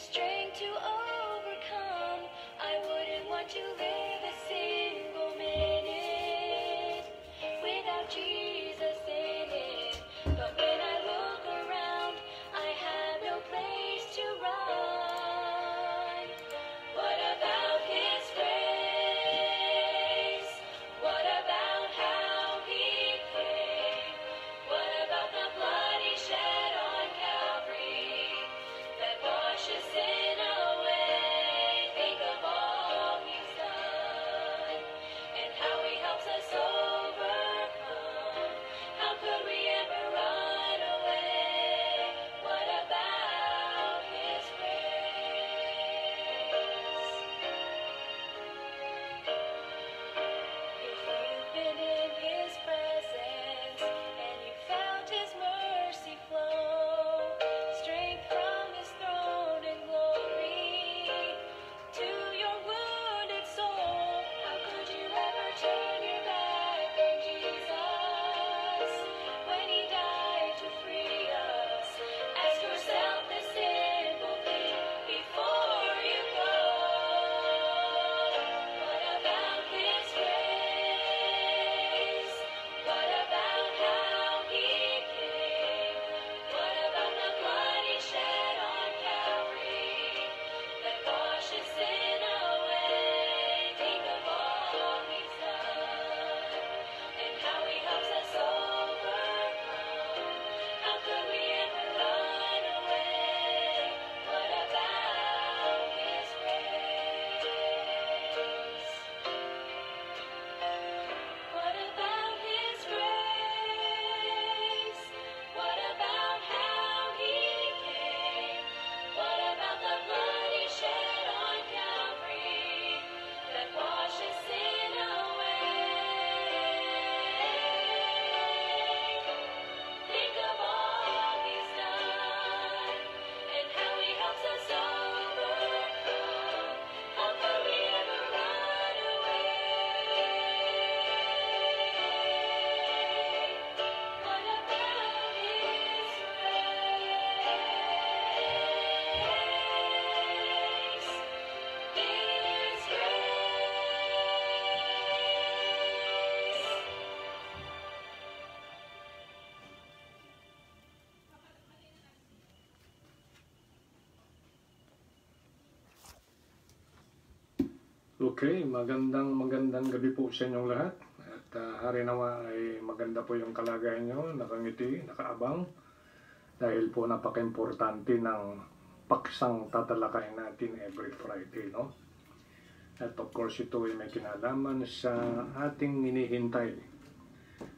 strength to overcome. I wouldn't want to live a single minute without Jesus in it. But when I look around, I have no place to run. What about His grace? What about how He came? What about the blood He shed on Calvary that washes sin away? Think of all He's done and how He helps us overcome. How could we ever run away? What about His grace? If you've been in His presence and you felt His mercy flow, strength from His throne and glory to your wounded soul, how could you ever turn your back on Jesus when He died to free us? Ask yourself this simple thing before you go. What about His grace? What about how He came? What about the blood He shed on Calvary that washes sin away? Think of all He's done and how He helps us overcome. How could we ever run away? What about His grace? What about His grace? What about how He came? What about the blood He shed on Calvary that washes sin away? Think of all He's done and how He helps us overcome. How could we ever run away? What about His grace? His grace. Okay, magandang gabi po sa inyong lahat. At hari nawa ay maganda po yung kalagayan nyo, nakangiti, nakaabang. Dahil po napaka-importante ng paksang tatalakayin natin every Friday, no? At of course ito ay may kinalaman sa ating hinihintay.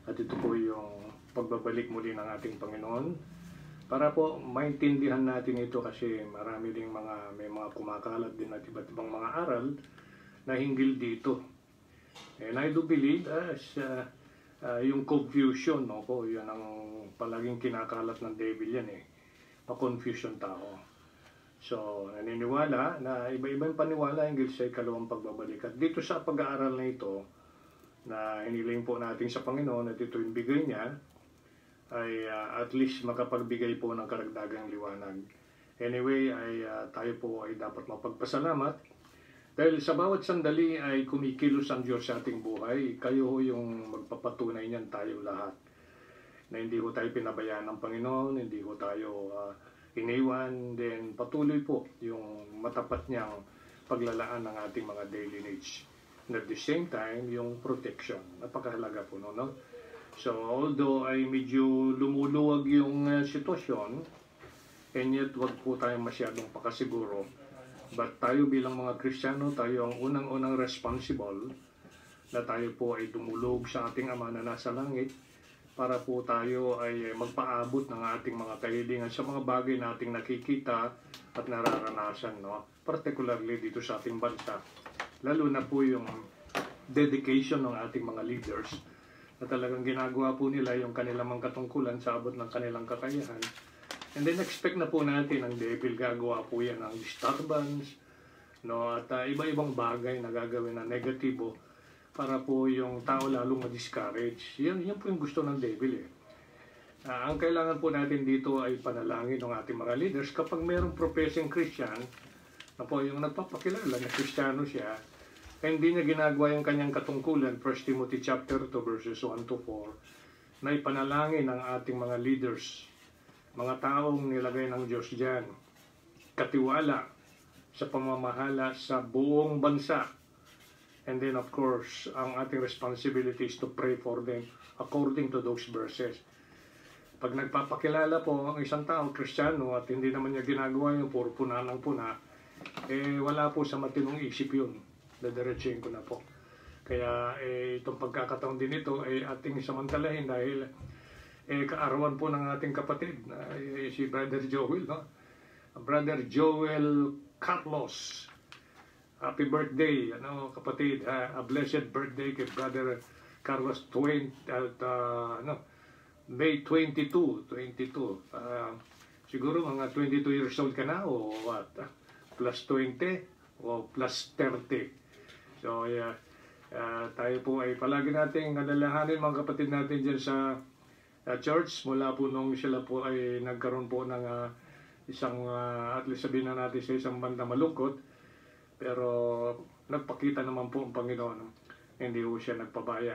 At ito po yung pagbabalik muli ng ating Panginoon. Para po maintindihan natin ito kasi marami ding may mga kumakalat din at iba't ibang mga aral na hinggil dito. And I do believe yung confusion, no, po, yan ang palaging kinakalat ng devil yan eh. Pa-confusion tao. So, naniniwala na iba-ibang paniwala hinggil sa ikalawang pagbabalik. At dito sa pag-aaral na ito, na hiniling po natin sa Panginoon at ito yung bigay niya, ay at least makapagbigay po ng karagdagang liwanag. Anyway, tayo po ay dapat mapagpasalamat dahil sa bawat sandali ay kumikilos ang Diyos sa ating buhay. Kayo ho yung magpapatunay niyan, tayo lahat. Na hindi ho tayo pinabayaan ng Panginoon, hindi ho tayo iniwan, then patuloy po yung matapat niyang paglalaan ng ating mga daily needs. And at the same time, yung protection. Napakahalaga po, no? So, although ay medyo lumuluwag yung sitwasyon, and yet wag po tayong masyadong pakasiguro. But tayo bilang mga Kristiyano, tayo ang unang-unang responsible na tayo po ay dumulog sa ating Ama na nasa langit para po tayo ay magpaabot ng ating mga kahilingan sa mga bagay na ating nakikita at nararanasan, no? Particularly dito sa ating bansa. Lalo na po yung dedication ng ating mga leaders na talagang ginagawa po nila yung kanilang mga katungkulan sa abot ng kanilang kakayahan. And then expect na po natin ang devil gagawa po yan ng disturbance, no? At iba-ibang bagay na gagawin na negatibo para po yung tao lalong ma-discourage. Yan po yung gusto ng devil eh. Ang kailangan po natin dito ay panalangin ng ating mga leaders kapag mayroong professing Christian na po yung nagpapakilala na Kristiyano siya, hindi niya ginagawa yung kanyang katungkulan, 1 Timothy chapter 2 verses 1 to 4, na ipanalangin ng ating mga leaders, mga taong nilagay ng Diyos diyan, katiwala sa pamamahala sa buong bansa. And then of course, ang ating responsibility is to pray for them according to those verses. Pag nagpapakilala po ang isang tao, Kristiyano, at hindi naman niya ginagawa yung puro puna ng puna, wala po sa matinong isip yun. Dadiretsuhin ko na po. Kaya itong pagkakataon din ito ay ating samantalahin dahil kaarawan po ng ating kapatid, si Brother Joel, no? Brother Joel Carlos. Happy birthday, kapatid. A blessed birthday kay Brother Carlos May 22. Siguro mga 22 years old ka na o what? Plus 20 o plus 30. So, tayo po ay palagi nating alalahanin mga kapatid natin dyan sa church. Mula po nung sila po ay nagkaroon po ng isang, at least sabihin na natin sa isang banda malungkot. Pero nagpakita naman po ang Panginoon. Hindi po siya nagpabaya.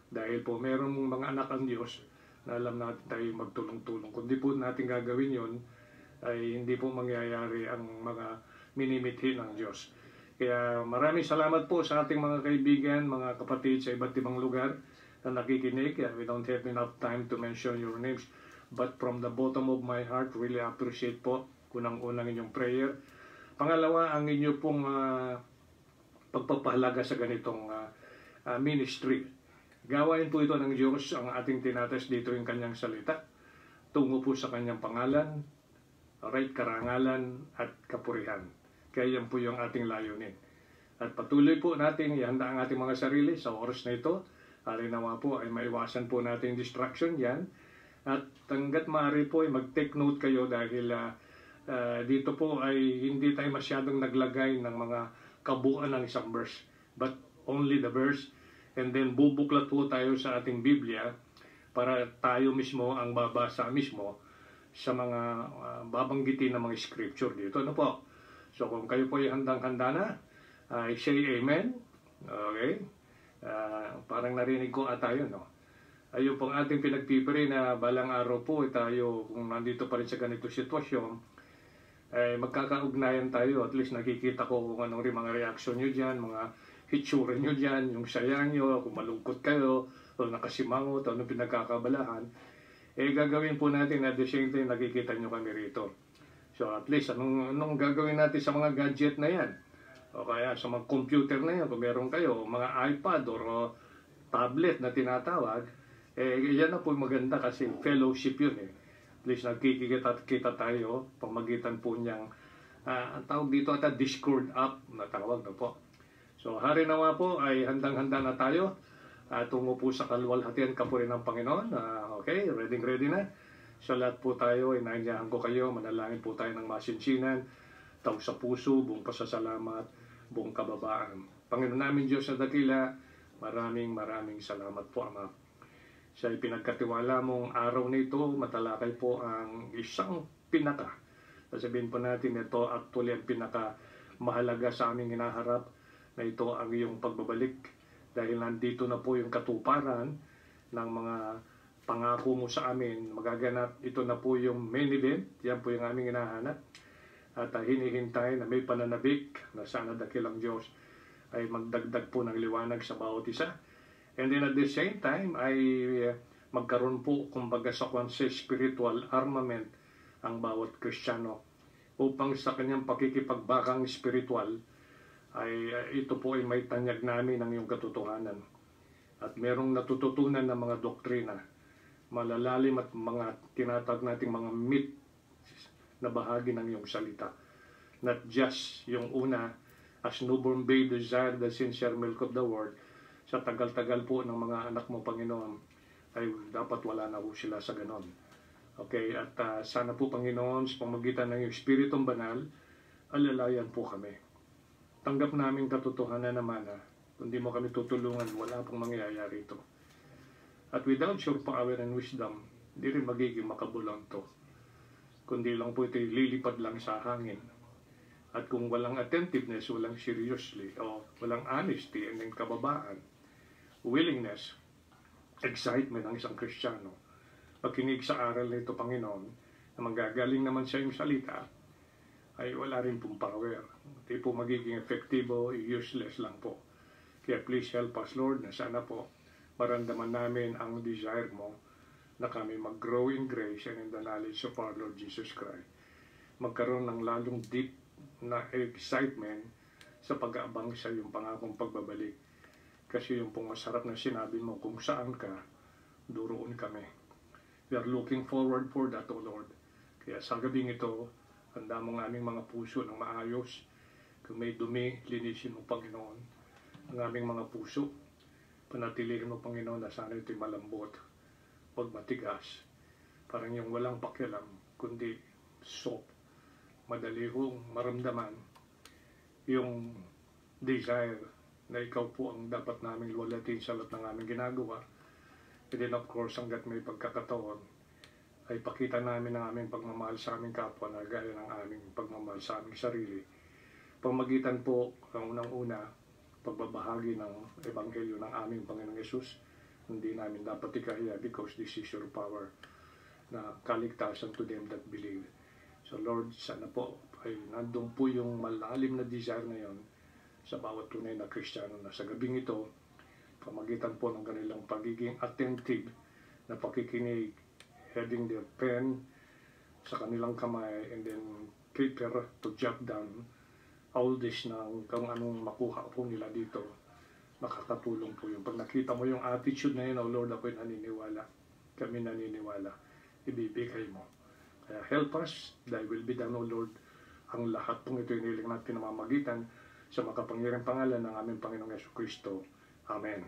Dahil po merong mga anak ang Diyos na alam natin tayo magtulong-tulong. Kung di po natin gagawin yon, ay hindi po mangyayari ang mga minimithi ng Diyos. Kaya maraming salamat po sa ating mga kaibigan, mga kapatid sa iba't ibang lugar na nakikinig. We don't have enough time to mention your names. But from the bottom of my heart, really appreciate po unang-unang inyong prayer. Pangalawa, ang inyo pong pagpapahalaga sa ganitong ministry. Gawain po ito ng Diyos, ang ating tinatas dito yung kanyang salita. Tungo po sa kanyang pangalan, karangalan at kapurihan. Kaya yan po yung ating layunin. At patuloy po natin ihanda ang ating mga sarili sa oras na ito. Harinawa po ay maiwasan po natin distraction yan. At hanggat maaari po ay mag-take note kayo dahil dito po ay hindi tayo masyadong naglagay ng mga kabuuan ng isang verse. But only the verse. And then bubuklat po tayo sa ating Biblia para tayo mismo ang babasa mismo sa mga babanggitin ng mga scripture dito. Ano po? So kung kayo po ay handang-handa na, say amen. Okay? Parang narinig ko at tayo, no? Ayun pong ating pinagpipray na balang araw po tayo, kung nandito pa rin sa ganito sitwasyon, ay magkakaugnayan tayo. At least nakikita ko kung anong rin mga reaction nyo dyan, mga hitsura nyo dyan, yung saya nyo, kung malungkot kayo, o nakasimangot, o anong pinagkakabalahan, gagawin po natin at the same time nakikita nyo kami rito. So at least, anong gagawin natin sa mga gadget na yan? O kaya sa mga computer na yan, kung meron kayo, mga iPad or tablet na tinatawag, yan na po maganda kasi fellowship yun At least nagkikita tayo, pamagitan po niyang, ang tawag dito at Discord app na tawag na po. So, harinawa po ay handang-handa na tayo. Tungo po sa kaluwalhatian kapuri ng Panginoon. Okay, ready na. Sa lahat po tayo, inaanyahan ko kayo, manalangin po tayo ng masinsinan, taw sa puso, buong pasasalamat, buong kababaan. Panginoon namin Diyos na dakila, maraming salamat po, Ama. Sa ipinagkatiwala mong araw na ito, matalakay po ang isang pinaka. Sasabihin po natin, ito actually ang pinaka mahalaga sa aming hinaharap, na ito ang iyong pagbabalik dahil nandito na po yung katuparan ng mga pangako mo sa amin. Magaganap, ito na po yung main event, yan po yung aming hinahanap. At hinihintay na may pananabik na sana dakilang Diyos ay magdagdag po ng liwanag sa bawat isa. And then at the same time ay magkaroon po kumbaga sa spiritual armament ang bawat Kristiyano upang sa kanyang pakikipagbakang spiritual ay ito po ay may tanyag namin ng iyong katotohanan. At merong natututunan ng mga doktrina, malalalim at mga tinatag nating mga myth na bahagi ng iyong salita. Not just yung una, as newborn babe desire the sincere milk of the word, sa tagal-tagal po ng mga anak mo, Panginoon, ay dapat wala na po sila sa ganon. Okay, at sana po, Panginoon, sa pamagitan ng iyong Espiritong Banal, alalayan po kami. Tanggap namin katotohanan naman na kung di mo kami tutulungan, wala pong mangyayari ito. At without your power and wisdom, hindi rin magiging makabulonto. Kundi lang po ito lilipad lang sa hangin. At kung walang attentiveness, walang seriously, o walang honesty and then kababaan, willingness, excitement ng isang Kristiyano, pagkinig sa aral na ito, Panginoon, na manggagaling naman sa iyong salita, ay wala rin pong power. Hindi po magiging efektibo, useless lang po. Kaya please help us, Lord, na sana po maramdaman namin ang desire mo na kami mag-grow in grace and in the knowledge of our Lord Jesus Christ. Magkaroon ng lalong deep na excitement sa pag-aabang sa iyong pangakong pagbabalik. Kasi yung pong masarap na sinabi mo, kung saan ka, duroon kami. We are looking forward for that, O Lord. Kaya sa gabing ito, handa mo ang aming mga puso ng maayos. Kung may dumi, linisin mo, Panginoon, ang aming mga puso. Panatilihin mo, Panginoon, na sana ito'y malambot, huwag matigas. Parang yung walang pakialam, kundi soft. Madali hong maramdaman yung desire na ikaw po ang dapat naming luwalatin sa lahat ng aming ginagawa. And then of course, hanggat may pagkakataon, ay pakita namin ang aming pagmamahal sa aming kapwa na gaya ng aming pagmamahal sa aming sarili. Pamagitan po, ang unang-una, pagbabahagi ng Ebanghelyo ng aming Panginoong Yesus. Hindi namin dapat ikahiya because this is your power na kaligtasan to them that believe. So Lord, sana po ay nandun po yung malalim na desire na yon sa bawat tunay na Kristiyano na sa gabing ito, pamagitan po ng kanilang pagiging attentive na pakikinig, having their pen sa kanilang kamay and then prepare to jot down all this na kung anong makuha po nila dito, makakatulong po yun. Pag nakita mo yung attitude na yun, oh Lord, ako'y naniniwala, kami naniniwala, ibibigay mo. Kaya help us, thy will be done, O Lord. Ang lahat pong ito iniling natin na mamagitan sa makapangyarang pangalan ng aming Panginoong Jesucristo. Amen.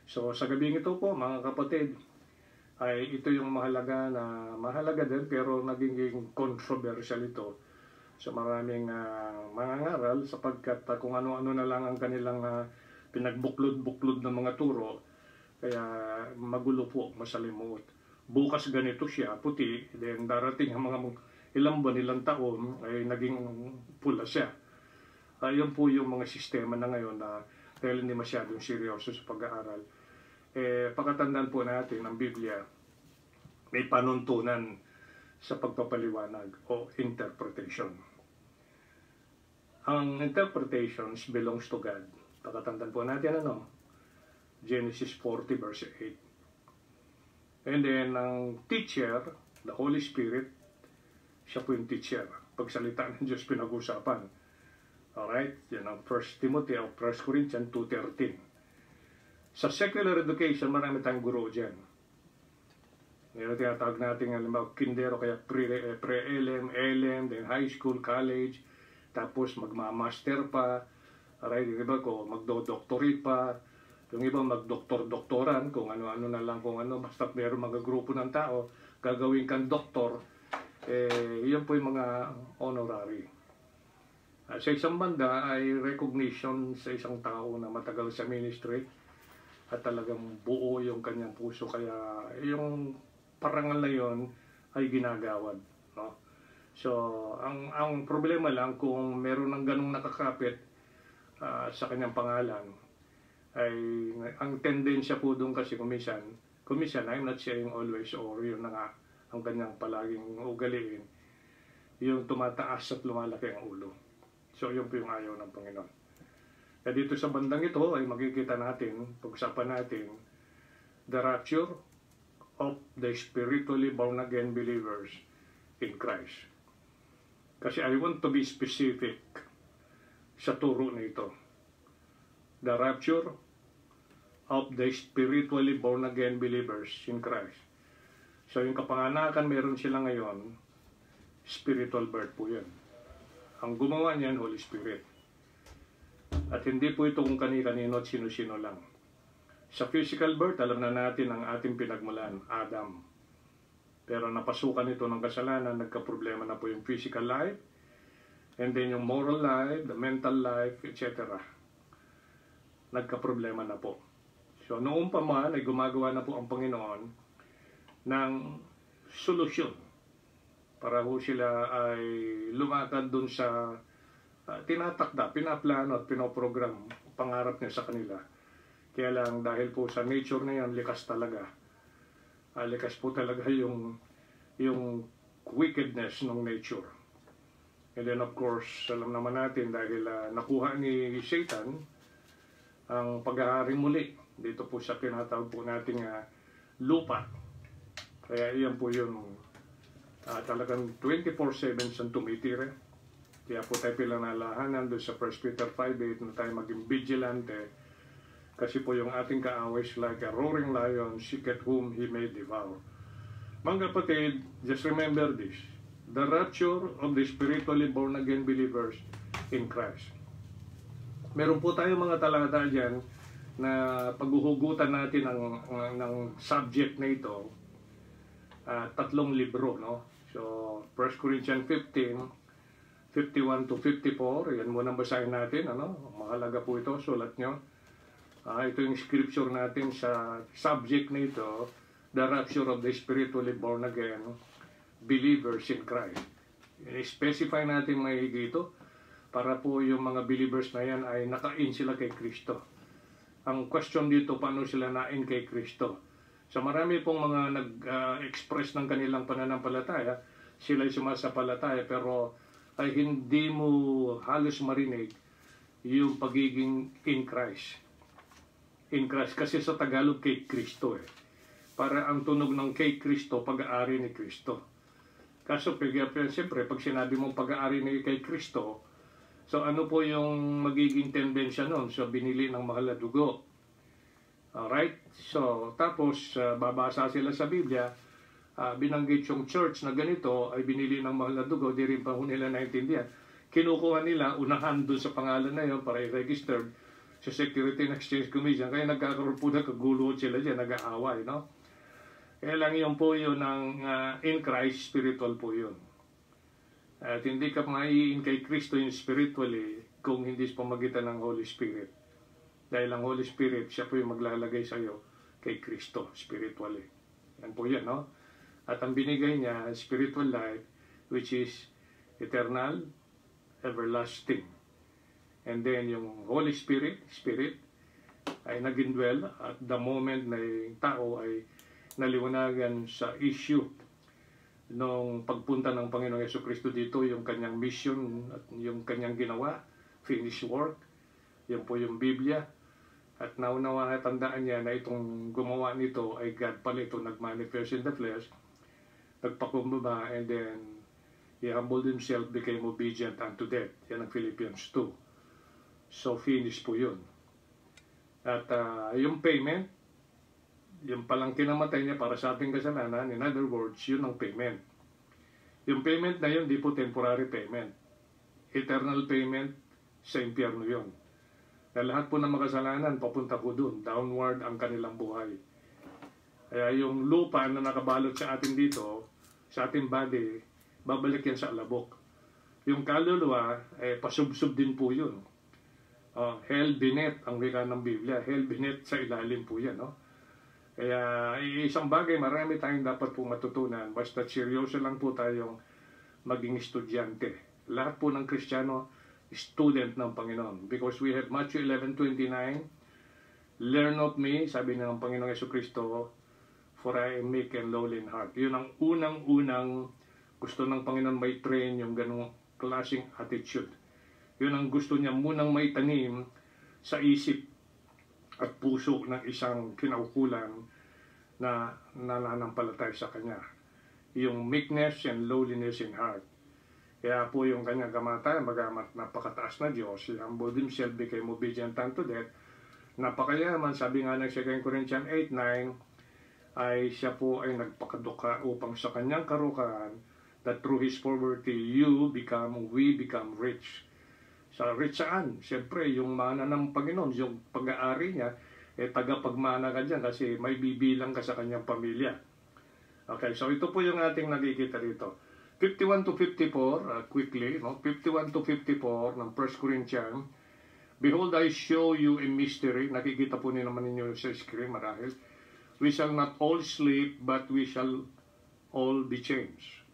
So sa gabing ito po, mga kapatid, ay ito yung mahalaga din, pero naging controversial ito sa maraming mangangaral sapagkat kung ano-ano na lang ang kanilang pinagbuklod-buklod ng mga turo, kaya magulo po, masalimuot. Bukas ganito siya, puti, then darating ang mga ilang buwan, ilang taon, ay naging pula siya. Yan po yung mga sistema na ngayon na dahil hindi masyadong seryoso sa pag-aaral. Pakatandaan po natin ang Biblia, may panuntunan sa pagpapaliwanag o interpretation. Ang interpretations belongs to God. Pakatandaan po natin Genesis 40 verse 8. And then, ang teacher, the Holy Spirit, siya po yung teacher. Pagsalita ng Diyos pinag-usapan. Alright? Yan ang 1 Timothy o 1 Corinthians 2:13. Sa secular education, marami tayong guro dyan. Ngayon, tinatawag natin halimbawa kindero, kaya pre-LM, LM, then high school, college, tapos magmamaster pa, alright, yung iba ko magdo-doctorate pa, yung iba magdoktor-doktoran, kung ano-ano na lang, kung ano, basta meron mga grupo ng tao, gagawin kang doktor, yun po yung mga honorary. Sa isang banda ay recognition sa isang tao na matagal sa ministry at talagang buo yung kanyang puso, kaya yung parangal na yon ay ginagawad, no? So, ang problema lang kung meron ng ganung nakakapit sa kanyang pangalan, ay ang tendensya po doon kasi kumisan, I'm not saying always or yun na nga ang kanyang palaging ugaliin, yung tumataas at lumalaki ang ulo. So, yun po yung ayaw ng Panginoon. Kaya dito sa bandang ito ay makikita natin, pag-usapan natin, the rapture of the spiritually born again believers in Christ. Kasi I want to be specific sa turo na ito. The rapture of the spiritually born again believers in Christ. So yung kapanganakan meron sila ngayon, spiritual birth po yan. Ang gumawa niyan, Holy Spirit. At hindi po ito kung kani-kanino at sino-sino lang. Sa physical birth, alam na natin ang ating pinagmulan, Adam. Pero napasukan ito ng kasalanan, nagka-problema na po yung physical life, and then yung moral life, the mental life, etc. Nagka-problema na po. So noong pa man ay gumagawa na po ang Panginoon ng solusyon para ho sila ay lumakad dun sa tinatakda, pinaplano at pinoprogram pangarap niya sa kanila. Kaya lang dahil po sa nature na yan, likas talaga. Likas po talaga yung wickedness ng nature. And then of course, alam naman natin dahil nakuha ni Satan ang pag-aari muli dito po sa tinatawag po nating lupa. Kaya iyan po yung talagang 24/7 siyang tumitira. Kaya po tayo pinanalahanan doon sa 1 Peter 5:8 na tayo maging vigilante. Kasi po yung ating kaaway is like a roaring lion, seeketh whom he may devour. Mga kapatid, just remember this. The rapture of the spiritually born-again believers in Christ. Meron po tayong mga talata dyan na paghuhugutan natin ng subject na ito. 3 libro, no? So, 1 Corinthians 15, 51 to 54, yan muna basahin natin, ano? Mahalaga po ito, sulat nyo. Ito yung scripture natin sa subject na ito, the rapture of the spiritually born again believers in Christ. I-specify natin maigi ito para po yung mga believers na yan ay naka-in sila kay Kristo. Ang question dito, paano sila na-in kay Kristo? So marami pong mga nag-express ng kanilang pananampalataya, sila ay sumasampalataya pero ay hindi mo halos marinig yung pagiging in Christ. In Christ, kasi sa Tagalog kay Kristo eh. Para ang tunog ng kay Kristo, pag-aari ni Kristo. Kaso, siyempre, pag sinabi mong pag-aari ni kay Kristo, so ano po yung magiging tendensya nun? So, binili ng mahal na dugo. Alright? So, tapos, babasa sila sa Biblia, binanggit yung church na ganito ay binili ng mahal na dugo, di rin pa nila naintindihan. Kinukuha nila, unahan dun sa pangalan na yun para i-registered sa Security and Exchange Commission. Kaya nagkakaroon po na kagulo sila dyan, nag-aaway, no? Kaya lang yun po yun ng in Christ, spiritual po yun. At hindi ka mai-in kay Kristo yung spiritually kung hindi sa pamagitan ng Holy Spirit. Dahil ang Holy Spirit, siya po yung maglalagay sa iyo kay Kristo spiritually. Yan po yan, no? At ang binigay niya, spiritual life, which is eternal, everlasting. And then yung Holy Spirit ay nag-indwell at the moment na yung tao ay naliwanagan sa issue nung pagpunta ng Panginoong Jesucristo dito, yung kanyang mission at yung kanyang ginawa, finished work, yan po yung Biblia. At naunawa na tandaan niya na itong gumawa nito ay God pala ito nag-manifest in the flesh, nagpakumbaba, and then he humbled himself, became obedient unto death. Yan ang Philippians 2. So, finish po yun. At yung payment, yung palang kinamatay niya para sa ating kasalanan, in other words, yun ang payment. Yung payment na yun, di po temporary payment. Eternal payment sa impyerno yun. Na lahat po ng makasalanan, papunta po dun. Downward ang kanilang buhay. Kaya yung lupa na nakabalot sa atin dito, sa ating body, babalik yan sa alabok. Yung kaluluwa, pasubsob din po yun. Hell beneath, ang wika ng Biblia. Hell beneath, sa ilalim po yan, no? Kaya isang bagay, marami tayong dapat po matutunan. Basta seryoso lang po tayong maging estudyante. Lahat po ng Kristiyano, student ng Panginoon. Because we have Matthew 11:29, learn of me, sabi ng Panginoong Jesucristo, for I am meek and lowly in heart. Yun ang unang-unang gusto ng Panginoon may train yung ganong klaseng attitude. Yun ang gusto niya munang may tanim sa isip at puso ng isang kinaukulan na nananampalatay sa Kanya. Yung meekness and lowliness in heart. Kaya po yung kanyang kamatayan, magamat napakataas na Diyos, he humbled himself, became obedient unto death. Napakayaman, sabi nga ng 2 Corinthians 8:9, ay siya po ay nagpakaduka upang sa kanyang karukaan, that through His poverty, we become rich. Sa rich saan? Siyempre, yung mana ng Panginoon, yung pag-aari niya, tagapagmana ka dyan kasi may bibilang ka sa kanyang pamilya. Okay, so ito po yung ating nakikita dito. 51 to 54, quickly, no? 51 to 54 ng 1 Corinthians. Behold, I show you a mystery. Nakikita po naman ninyo sa screen marahil. we shall not all sleep, but we shall all be changed.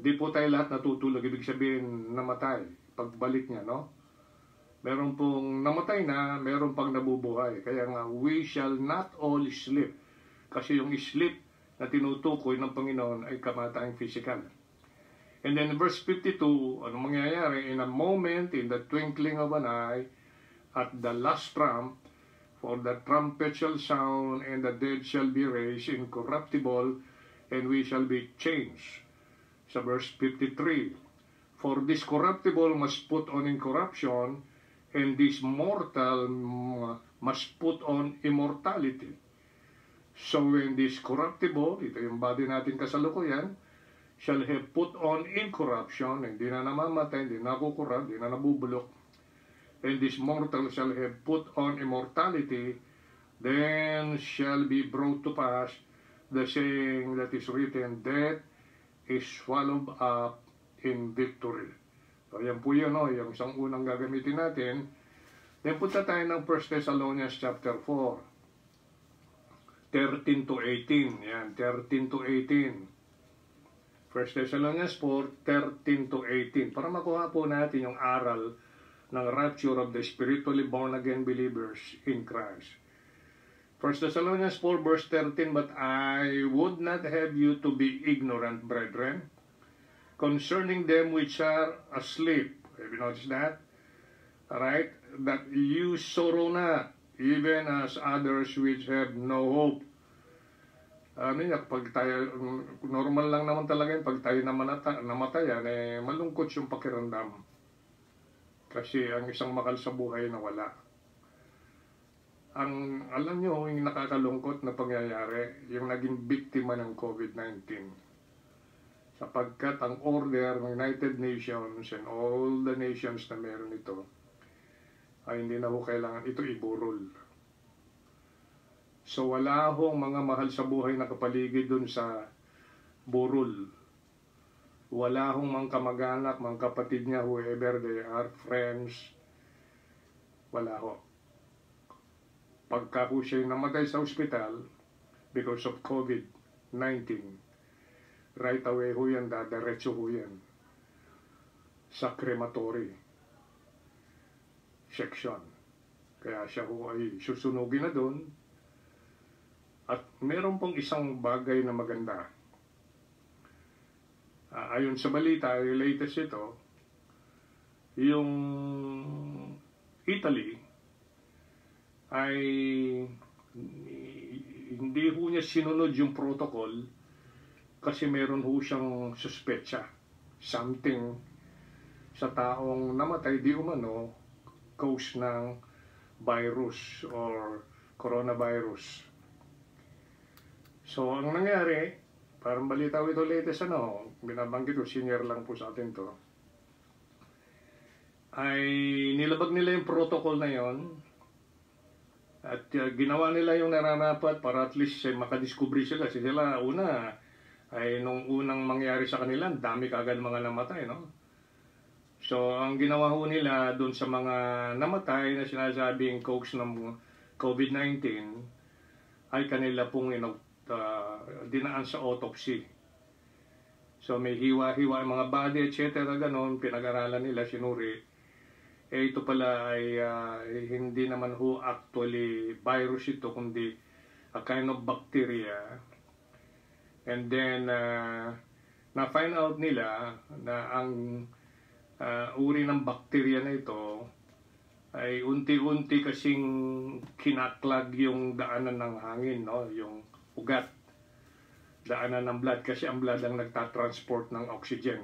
Di po tayo lahat natutulog, ibig sabihin namatay, pagbalik niya, no? Meron pong namatay na, meron pang nabubuhay. Kaya nga, we shall not all sleep. Kasi yung sleep na tinutukoy ng Panginoon ay kamatayang physical. And then verse 52, ano mangyayari? In a moment, in the twinkling of an eye, at the last trump, for the trumpet shall sound, and the dead shall be raised incorruptible, and we shall be changed. Sa verse 53, for this corruptible must put on incorruption, and this mortal must put on immortality. So when this corruptible, ito yung body natin kasalukuyan, shall have put on incorruption, hindi na namamatay, hindi na kukurap, hindi na nabubulok, and this mortal shall have put on immortality, then shall be brought to pass the saying that is written, death is swallowed up in victory. So yan po yun, no? Yung isang unang gagamitin natin. Then punta tayo ng 1 Thessalonians chapter 4. 13 to 18. Yan, 13 to 18. 1 Thessalonians 4, 13 to 18. Para makuha po natin yung aral ng rapture of the spiritually born-again believers in Christ. 1 Thessalonians 4, verse 13, but I would not have you to be ignorant, brethren, concerning them which are asleep. Have you noticed that? Alright? That you sorrow not, even as others which have no hope. Pag tayo, normal lang naman talaga yun, pag tayo namatayan, malungkot yung pakiramdam. Kasi ang isang mahal sa buhay na wala. Alam nyo, yung nakakalungkot na pangyayari, yung naging biktima ng COVID-19. Sapagkat ang order ng United Nations and all the nations na meron ito, ay hindi na ho kailangan ito iburol. So wala hong mga mahal sa buhay na kapaligid dun sa burol. Wala hong mga kamag-anak, mga kapatid niya, whoever they are, friends. Wala ho. Pagka po siya namatay sa ospital because of COVID-19, right away ho yan, dadiretso ho yan sa crematory section. Kaya siya ho ay susunugin na doon. At meron pong isang bagay na maganda. Ayon sa balita, latest ito, yung Italy ay hindi ho niya sinunod yung protocol kasi meron ho siyang suspecha. Something sa taong namatay di umano cause ng virus or coronavirus. So, ang nangyari, parang balita ko ito latest, binabanggit ko, senior lang po sa atin to, ay nilabag nila yung protocol na yon at ginawa nila yung nararapat para at least makadiscovery sila. Kasi sila, una, ay nung unang mangyari sa kanila, dami kaagad mga namatay, no? So, ang ginawa ho nila dun sa mga namatay na sinasabing cause ng COVID-19 ay kanila pong dinaan sa autopsy. So may hiwa-hiwa ang mga body, etc. Ganon, pinag-aralan nila, sinuri. Ito pala ay hindi naman ho actually virus ito, kundi a kind of bacteria. And then, na-find out nila na ang uri ng bacteria na ito ay unti-unti kasing kinaklag yung daanan ng hangin, no? Yung ugat, daanan ng blood, kasi ang blood ang nagtatransport ng oxygen.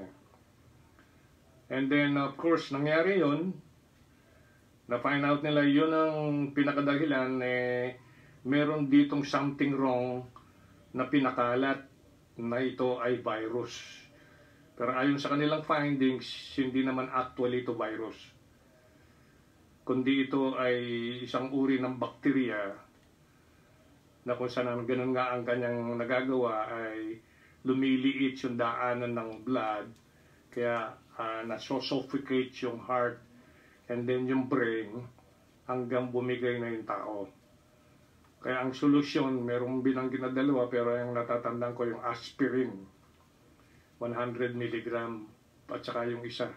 And then of course nangyari yun, na-find out nila yun ang pinakadahilan, meron ditong something wrong na pinakalat na ito ay virus. Pero ayon sa kanilang findings, hindi naman actually ito virus, kundi ito ay isang uri ng bacteria na kung saan ganun nga ang kanyang nagagawa ay lumiliit yung daanan ng blood, kaya nasosuffocate yung heart and then yung brain hanggang bumigay na yung tao. Kaya ang solusyon, merong binanggit na dalawa, pero yung natatandaan ko yung aspirin, 100 milligram, at saka yung isa.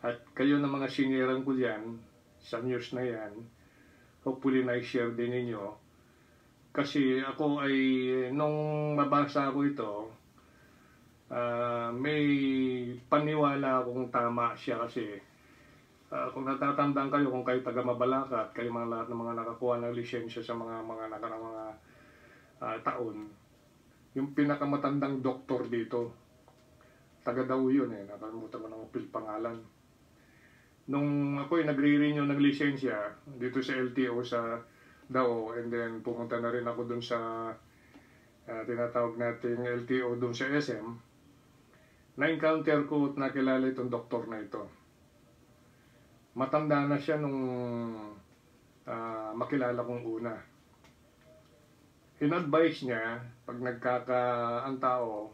At kayo na mga siniran ko diyan, sa news na yan, hopefully na-share din ninyo. Kasi ako ay, nung mabasa ko ito, may paniwala akong tama siya kasi kung natatandaan kayo, kung kayo taga Mabalacat, kayo mga lahat ng mga nakakuha ng lisensya sa mga taon, yung pinakamatandang doktor dito, taga daw yun nakalimutan ko ng pangalan. Nung ako nagre-renew ng lisensya dito sa LTO sa Dao, and then pumunta na rin ako dun sa tinatawag nating LTO dun sa SM, na-encounter ko at nakilala itong doktor na ito. Matanda na siya nung makilala kong una. In-advise niya, pag ang tao,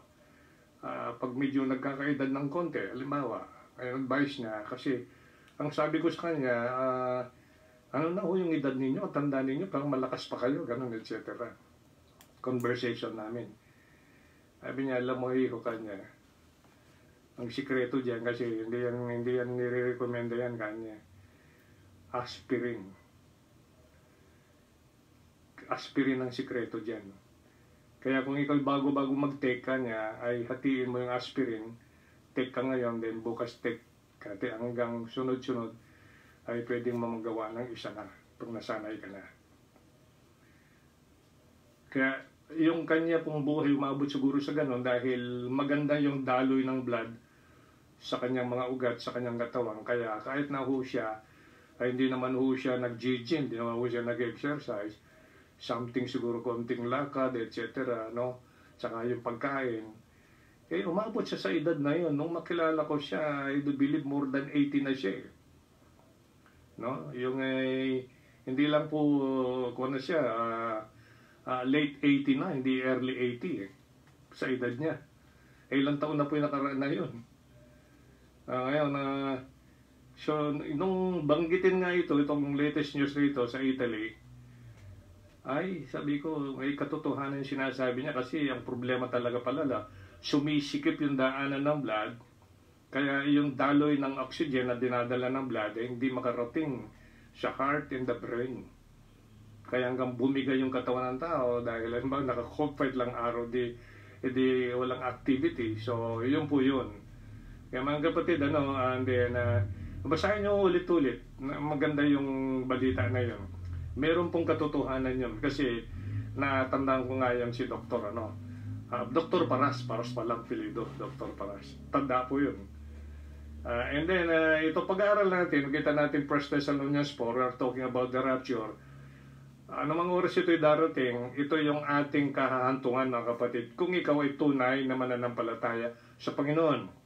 pag medyo nagkakaedad ng konti, halimbawa, in-advise niya, kasi ang sabi ko sa kanya, ano na ho yung edad ninyo, tanda ninyo, parang malakas pa kayo, ganun, etc. Conversation namin. Sabi niya, alam mo hiho kanya, ang sikreto diyan kasi hindi yan nire-recommenda yan kanya. Aspirin. Aspirin ang sikreto diyan. Kaya kung ikaw bago-bago mag-take kanya, ay hatiin mo yung aspirin, take ka ngayon, then bukas take ka, hanggang sunod-sunod ay pwedeng mamagawa ng isa na pag nasanay ka na. Kaya yung kanya pong buhay umabot siguro sa ganon dahil maganda yung daloy ng blood sa kanyang mga ugat, sa kanyang katawan. Kaya kahit na ho siya, ay hindi naman ho siya nag-gym, hindi naman ho siya nag-exercise, something siguro konting lakad, etc. No? Tsaka yung pagkain. Eh, umabot siya sa edad na yun. Nung makilala ko siya, I do believe more than 80 na siya. No? Yung hindi lang po, kung na siya, late 80 na, hindi early 80 sa edad niya. Ilang taon na po yung nakaraan na yun. Ngayon, so, nung banggitin nga itong latest news dito sa Italy, ay, sabi ko, may katotohanan yung sinasabi niya kasi ang problema talaga pala, sumisikip yung daanan ng blood, kaya yung daloy ng oxygen na dinadala ng blood ay hindi makarating sa heart and the brain. Kaya hanggang bumigay yung katawan ng tao dahil naka-confined lang araw, di walang activity. So, yun po yun. Kaya mga kapatid, and then, basahin nyo ulit-ulit. Maganda yung balita na yun. Meron pong katotohanan yun. Kasi, natandaan ko nga yung si Dr. Dr. Paras pa lang pilido, Dr. Paras. Tanda po yun. And then, ito pag-aaral natin, kita natin 1 Thessalonians 4, we are talking about the rapture. Anumang oras ito'y darating, ito yung ating kahahantungan, mga kapatid. Kung ikaw ay tunay na mananampalataya sa Panginoon.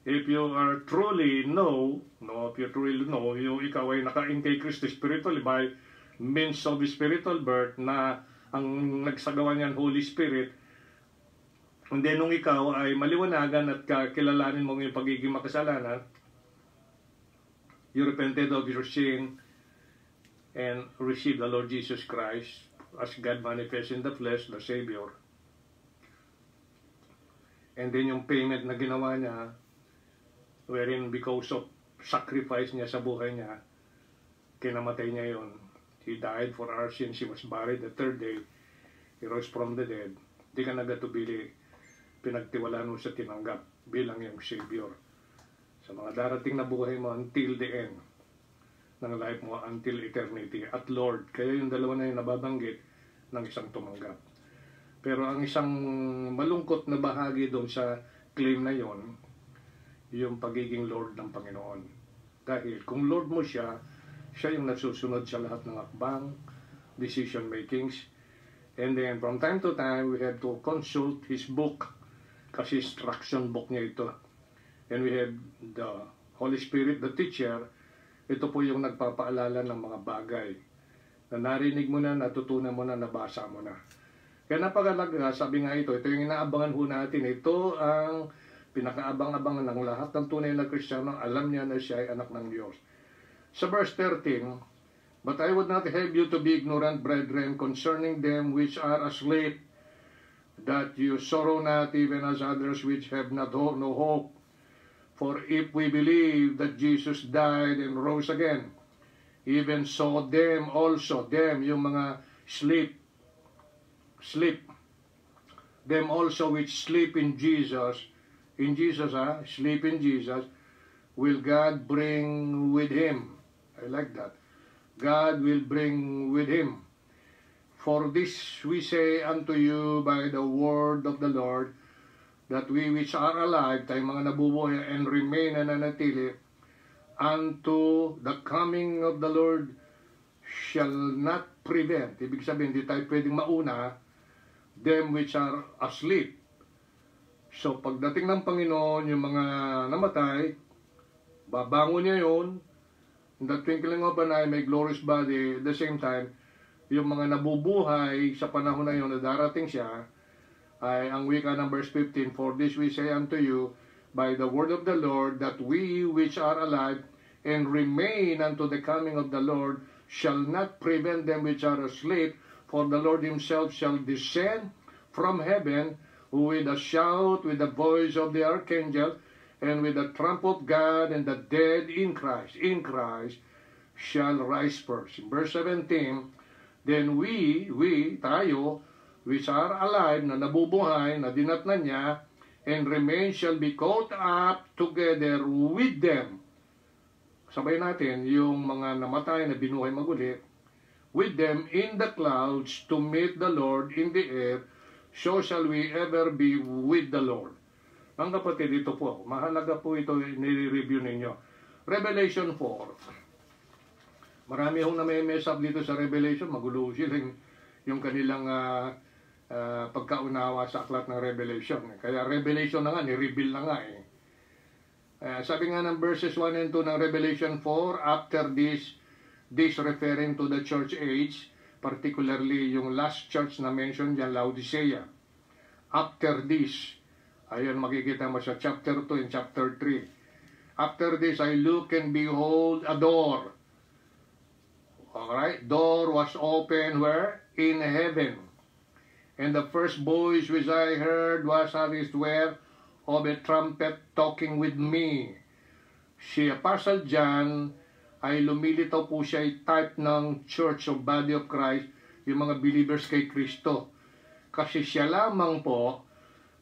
If you are truly yung ikaw ay nakain kay Kristo spiritually by means of spiritual birth na ang nagsagawa niyan Holy Spirit, and then nung ikaw ay maliwanagan at kakilalanin mo yung pagiging makasalanan, you repented of your sin and receive the Lord Jesus Christ as God manifest in the flesh, the Savior. And then yung payment na ginawa niya, wherein because of sacrifice niya sa buhay niya, kinamatay niya yon. He died for our sins. He was buried the third day. He rose from the dead. Di ka nagatubili, pinagtiwalaan mo sa tinanggap bilang yung Savior. Sa mga darating na buhay mo until the end ng life mo, until eternity. At Lord, kaya yung dalawa na yung nababanggit ng isang tumanggap. Pero ang isang malungkot na bahagi doon sa claim na yon, yung pagiging Lord ng Panginoon. Dahil kung Lord mo siya yung nagsusunod sa lahat ng akbang, decision makings, and then from time to time, we have to consult His book, kasi instruction book niya ito. And we have the Holy Spirit, the teacher, ito po yung nagpapaalala ng mga bagay na narinig mo na, natutunan mo na, nabasa mo na. Kaya napakalaga, sabi nga ito yung inaabangan ho natin, ito ang pinakaabang-abang ng lahat ng tunay na Kristiyano, alam niya na siya ay anak ng Diyos. Sa verse 13, But I would not have you to be ignorant, brethren, concerning them which are asleep, that you sorrow not even as others which have not no hope. For if we believe that Jesus died and rose again, even so them also, them, yung mga sleep, them also which sleep in Jesus, sleep in Jesus, will God bring with him. I like that. God will bring with him. For this we say unto you by the word of the Lord, that we which are alive, tayong mga nabubuhay and remain na nanatili, unto the coming of the Lord shall not prevent. Ibig sabihin, hindi tayo pwedeng mauna them which are asleep. So, pagdating ng Panginoon, yung mga namatay, babangon niya yun, in the twinkling of an eye, may glorious body. At the same time, yung mga nabubuhay sa panahon na yun na darating siya, ay ang wika ng verse 15, for this we say unto you, by the word of the Lord, that we which are alive and remain unto the coming of the Lord shall not prevent them which are asleep, for the Lord himself shall descend from heaven with a shout, with the voice of the archangel, and with the trump of God, and the dead in Christ shall rise first. In verse 17, then we, tayo, which are alive, na nabubuhay, na dinatnan niya, and remain shall be caught up together with them. Sabay natin, yung mga namatay na binuhay maguli, with them in the clouds to meet the Lord in the air, so shall we ever be with the Lord. Ang kapatid, dito po, mahalaga po ito, nire-review ninyo. Revelation 4. Marami hong na-mess up dito sa Revelation, magulo sila yung kanilang pagkaunawa sa aklat ng Revelation. Kaya Revelation na nga, ni-reveal na nga eh. Sabi nga ng verses 1 and 2 ng Revelation 4, after this referring to the church age, particularly yung last church na mention dyan, Laodicea. After this, ayun makikita mo sa chapter 2 and chapter 3. After this, I look and behold a door. Alright, door was open where? In heaven. And the first voice which I heard was as it were of a trumpet talking with me. Si Apostle John ay lumilitaw po siya ay type ng Church of Body of Christ, yung mga believers kay Kristo. Kasi siya lamang po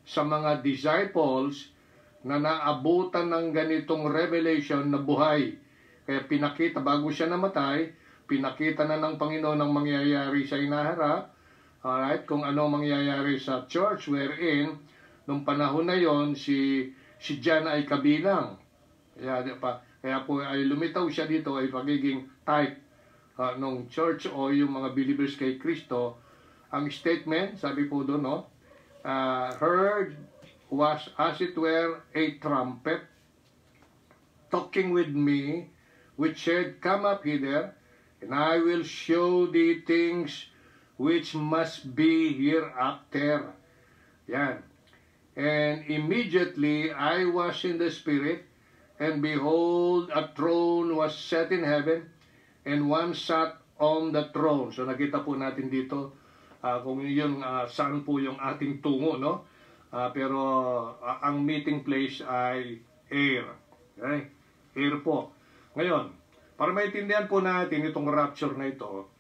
sa mga disciples na naabutan ng ganitong revelation na buhay. Kaya pinakita, bago siya namatay, pinakita na ng Panginoon ang mangyayari sa inaharap. Alright, kung ano mangyayari sa church wherein nung panahon na yon si John ay kabilang. Kaya po ay lumitaw siya dito ay pagiging type nung church o yung mga believers kay Kristo. Ang statement, sabi po doon, no? Heard was as it were a trumpet talking with me, which said, come up hither, and I will show thee things which must be hereafter. Yan. And immediately I was in the Spirit, and behold, a throne was set in heaven, and one sat on the throne. So nakita po natin dito kung yun saan po yung ating tungo, no? Pero ang meeting place ay air. Okay? Air po. Ngayon, para maintindihan po natin itong rapture na ito,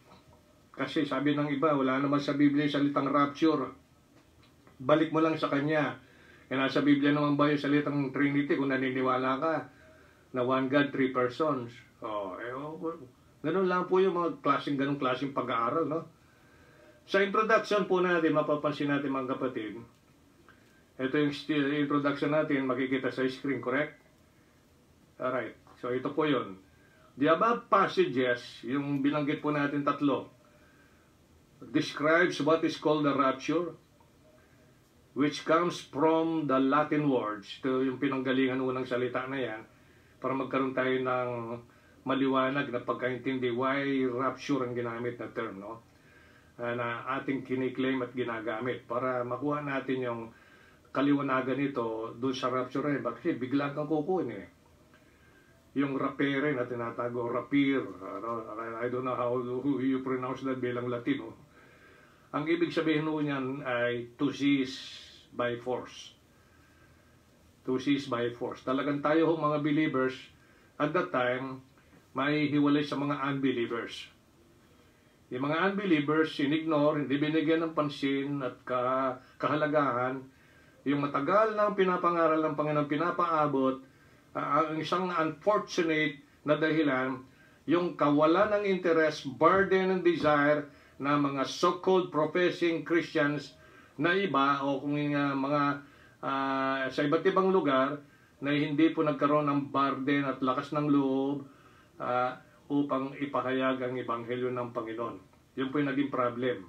kasi sabi ng iba, wala naman sa Biblia salitang rapture. Balik mo lang sa Kanya. E nasa Biblia naman ba yung salitang Trinity kung naniniwala ka na one God, three persons? Ganun lang po yung mga ganung klaseng pag-aaral, no? Sa introduction po natin, mapapansin natin mga kapatid, ito yung introduction natin, makikita sa screen, correct? Alright, so ito po yun. The above passages, yung binanggit po natin tatlo, describes what is called the rapture, which comes from the Latin words. Ito yung pinanggalingan unang salita na yan, para magkaroon tayo ng maliwanag na pagkaintindi why rapture ang ginamit na term, no? Na ating kiniklaim at ginagamit para makuha natin yung kaliwanagan nito doon sa rapture rin. Kasi biglang kang kukunin eh. yung rapere na tinatago, rapir, I don't know how you pronounce that bilang Latino. Ang ibig sabihin po niyan ay to seize by force. To seize by force. Talagang tayo mga believers, at that time, may hiwalay sa mga unbelievers. Yung mga unbelievers, sinignore, hindi binigyan ng pansin at kahalagahan, yung matagal na pinapangaral ng Panginoon, pinapaabot, ang isang unfortunate na dahilan, yung kawalan ng interest, burden and desire na mga so-called professing Christians na iba o kung mga sa iba't ibang lugar na hindi po nagkaroon ng burden at lakas ng loob upang ipahayag ang ebanghelyo ng Panginoon. Yun po yung naging problem.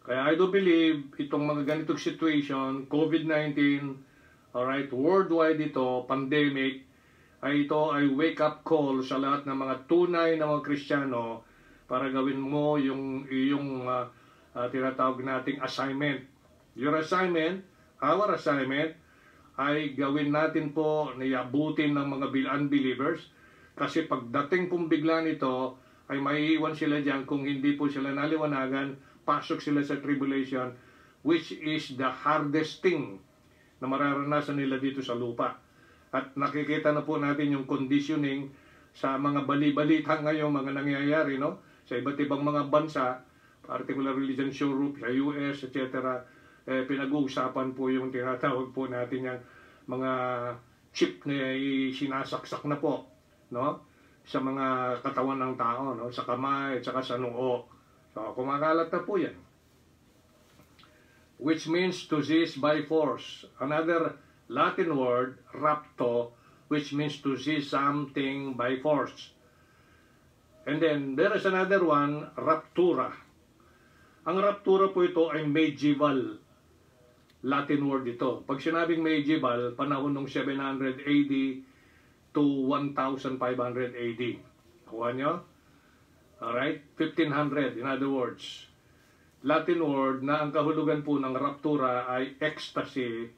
Kaya I do believe itong mga ganitong situation, COVID-19, alright, worldwide ito, pandemic, ito ay wake-up call sa lahat ng mga tunay na mga Kristiyano para gawin mo yung tinatawag nating assignment. Your assignment, our assignment, ay gawin natin po niyabutin ng mga unbelievers kasi pagdating pong bigla nito ay maiiwan sila dyan kung hindi po sila naliwanagan, pasok sila sa tribulation, which is the hardest thing na mararanasan nila dito sa lupa. At nakikita na po natin yung conditioning sa mga bali-balita ngayon, mga nangyayari, no? Sa iba't ibang mga bansa, particularly dyan sa Europe, sa US, etc. Pinag-uusapan po yung tinatawag po natin yung mga chip na sinasaksak na po, no? Sa mga katawan ng tao, no? Sa kamay, at saka sa noo. So, kumakalat na po yan. Which means to seize by force. Another Latin word, rapto, which means to seize something by force. And then, there is another one, raptura. Ang raptura po ito ay medieval Latin word ito. Pag sinabing medieval, panahon ng 700 AD to 1500 AD. Kuha nyo? Alright? 1500, in other words. Latin word na ang kahulugan po ng raptura ay ecstasy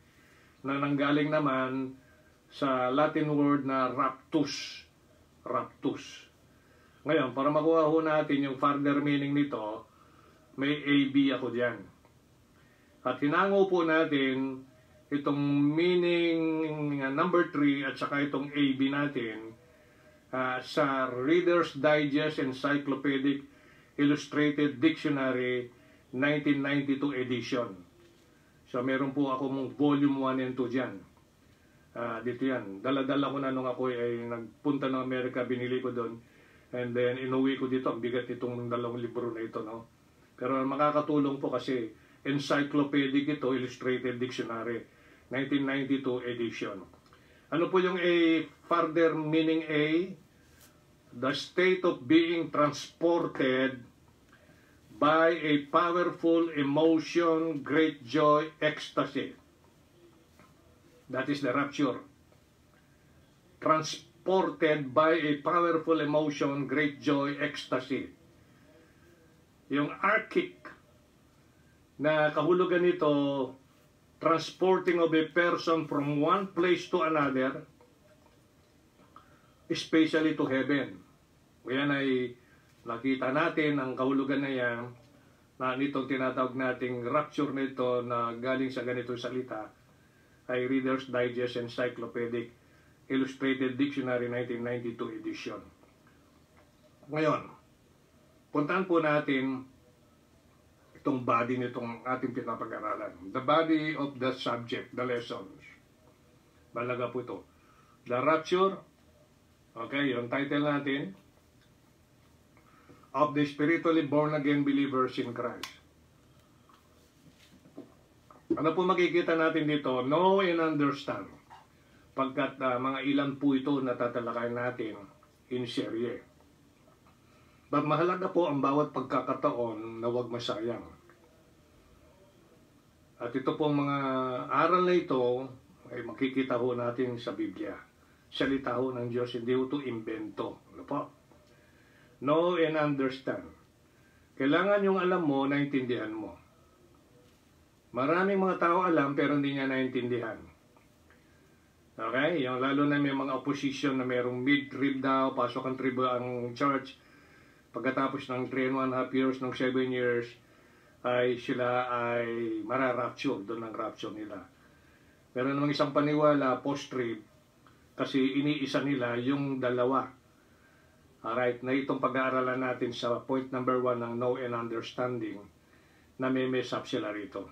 na nanggaling naman sa Latin word na raptus. Raptus. Ngayon, para makuha ho natin yung further meaning nito, may AB ako dyan. At hinango po natin itong meaning number 3 at saka itong AB natin sa Reader's Digest Encyclopedic Illustrated Dictionary 1992 edition. So meron po akong volume 1 and 2 dyan. Dito yan. Dala-dala ko na nung ako ay nagpunta ng Amerika, binili ko doon. And then inuwi ko dito. Ang bigat itong dalawang libro na ito. No? Pero makakatulong po kasi encyclopedic ito, Illustrated Dictionary 1992 edition. Ano po yung A? Further meaning A? The state of being transported by a powerful emotion, great joy, ecstasy. That is the rapture. Transported by a powerful emotion, great joy, ecstasy. Yung archic na kahulugan nito, transporting of a person from one place to another, especially to heaven. Yan ay nakita natin ang kahulugan na yan na nitong tinatawag nating rapture nito na galing sa ganitong salita ay Reader's Digest Encyclopedic Illustrated Dictionary 1992 edition. Ngayon, puntahan po natin itong body nitong ating pinapag-aralan. The body of the subject, the lessons. Balaga po ito. The rapture, okay, yung title natin, of the spiritually born-again believers in Christ. Ano po makikita natin dito? Know and understand. Pagkat mga ilan po ito na tatalakayin natin in serye. But mahalaga po ang bawat pagkakataon na huwag masayang. At ito pong mga aral na ito ay makikita ho natin sa Biblia. Salita ho ng Diyos, hindi ho ito invento. Ano po? Know and understand. Kailangan yung alam mo, naintindihan mo. Maraming mga tao alam pero hindi niya naintindihan. Okay? Yung lalo na may mga opposition na merong mid-trib daw, pasok ang tribo ang church. Pagkatapos ng 3.5 years, ng 7 years, ay sila ay mararapture, doon ang rapture nila. Meron namang isang paniwala, post-trib, kasi iniisa nila yung dalawa. Alright, na itong pag-aaralan natin sa point number 1 ng know and understanding, na may mess up sila rito.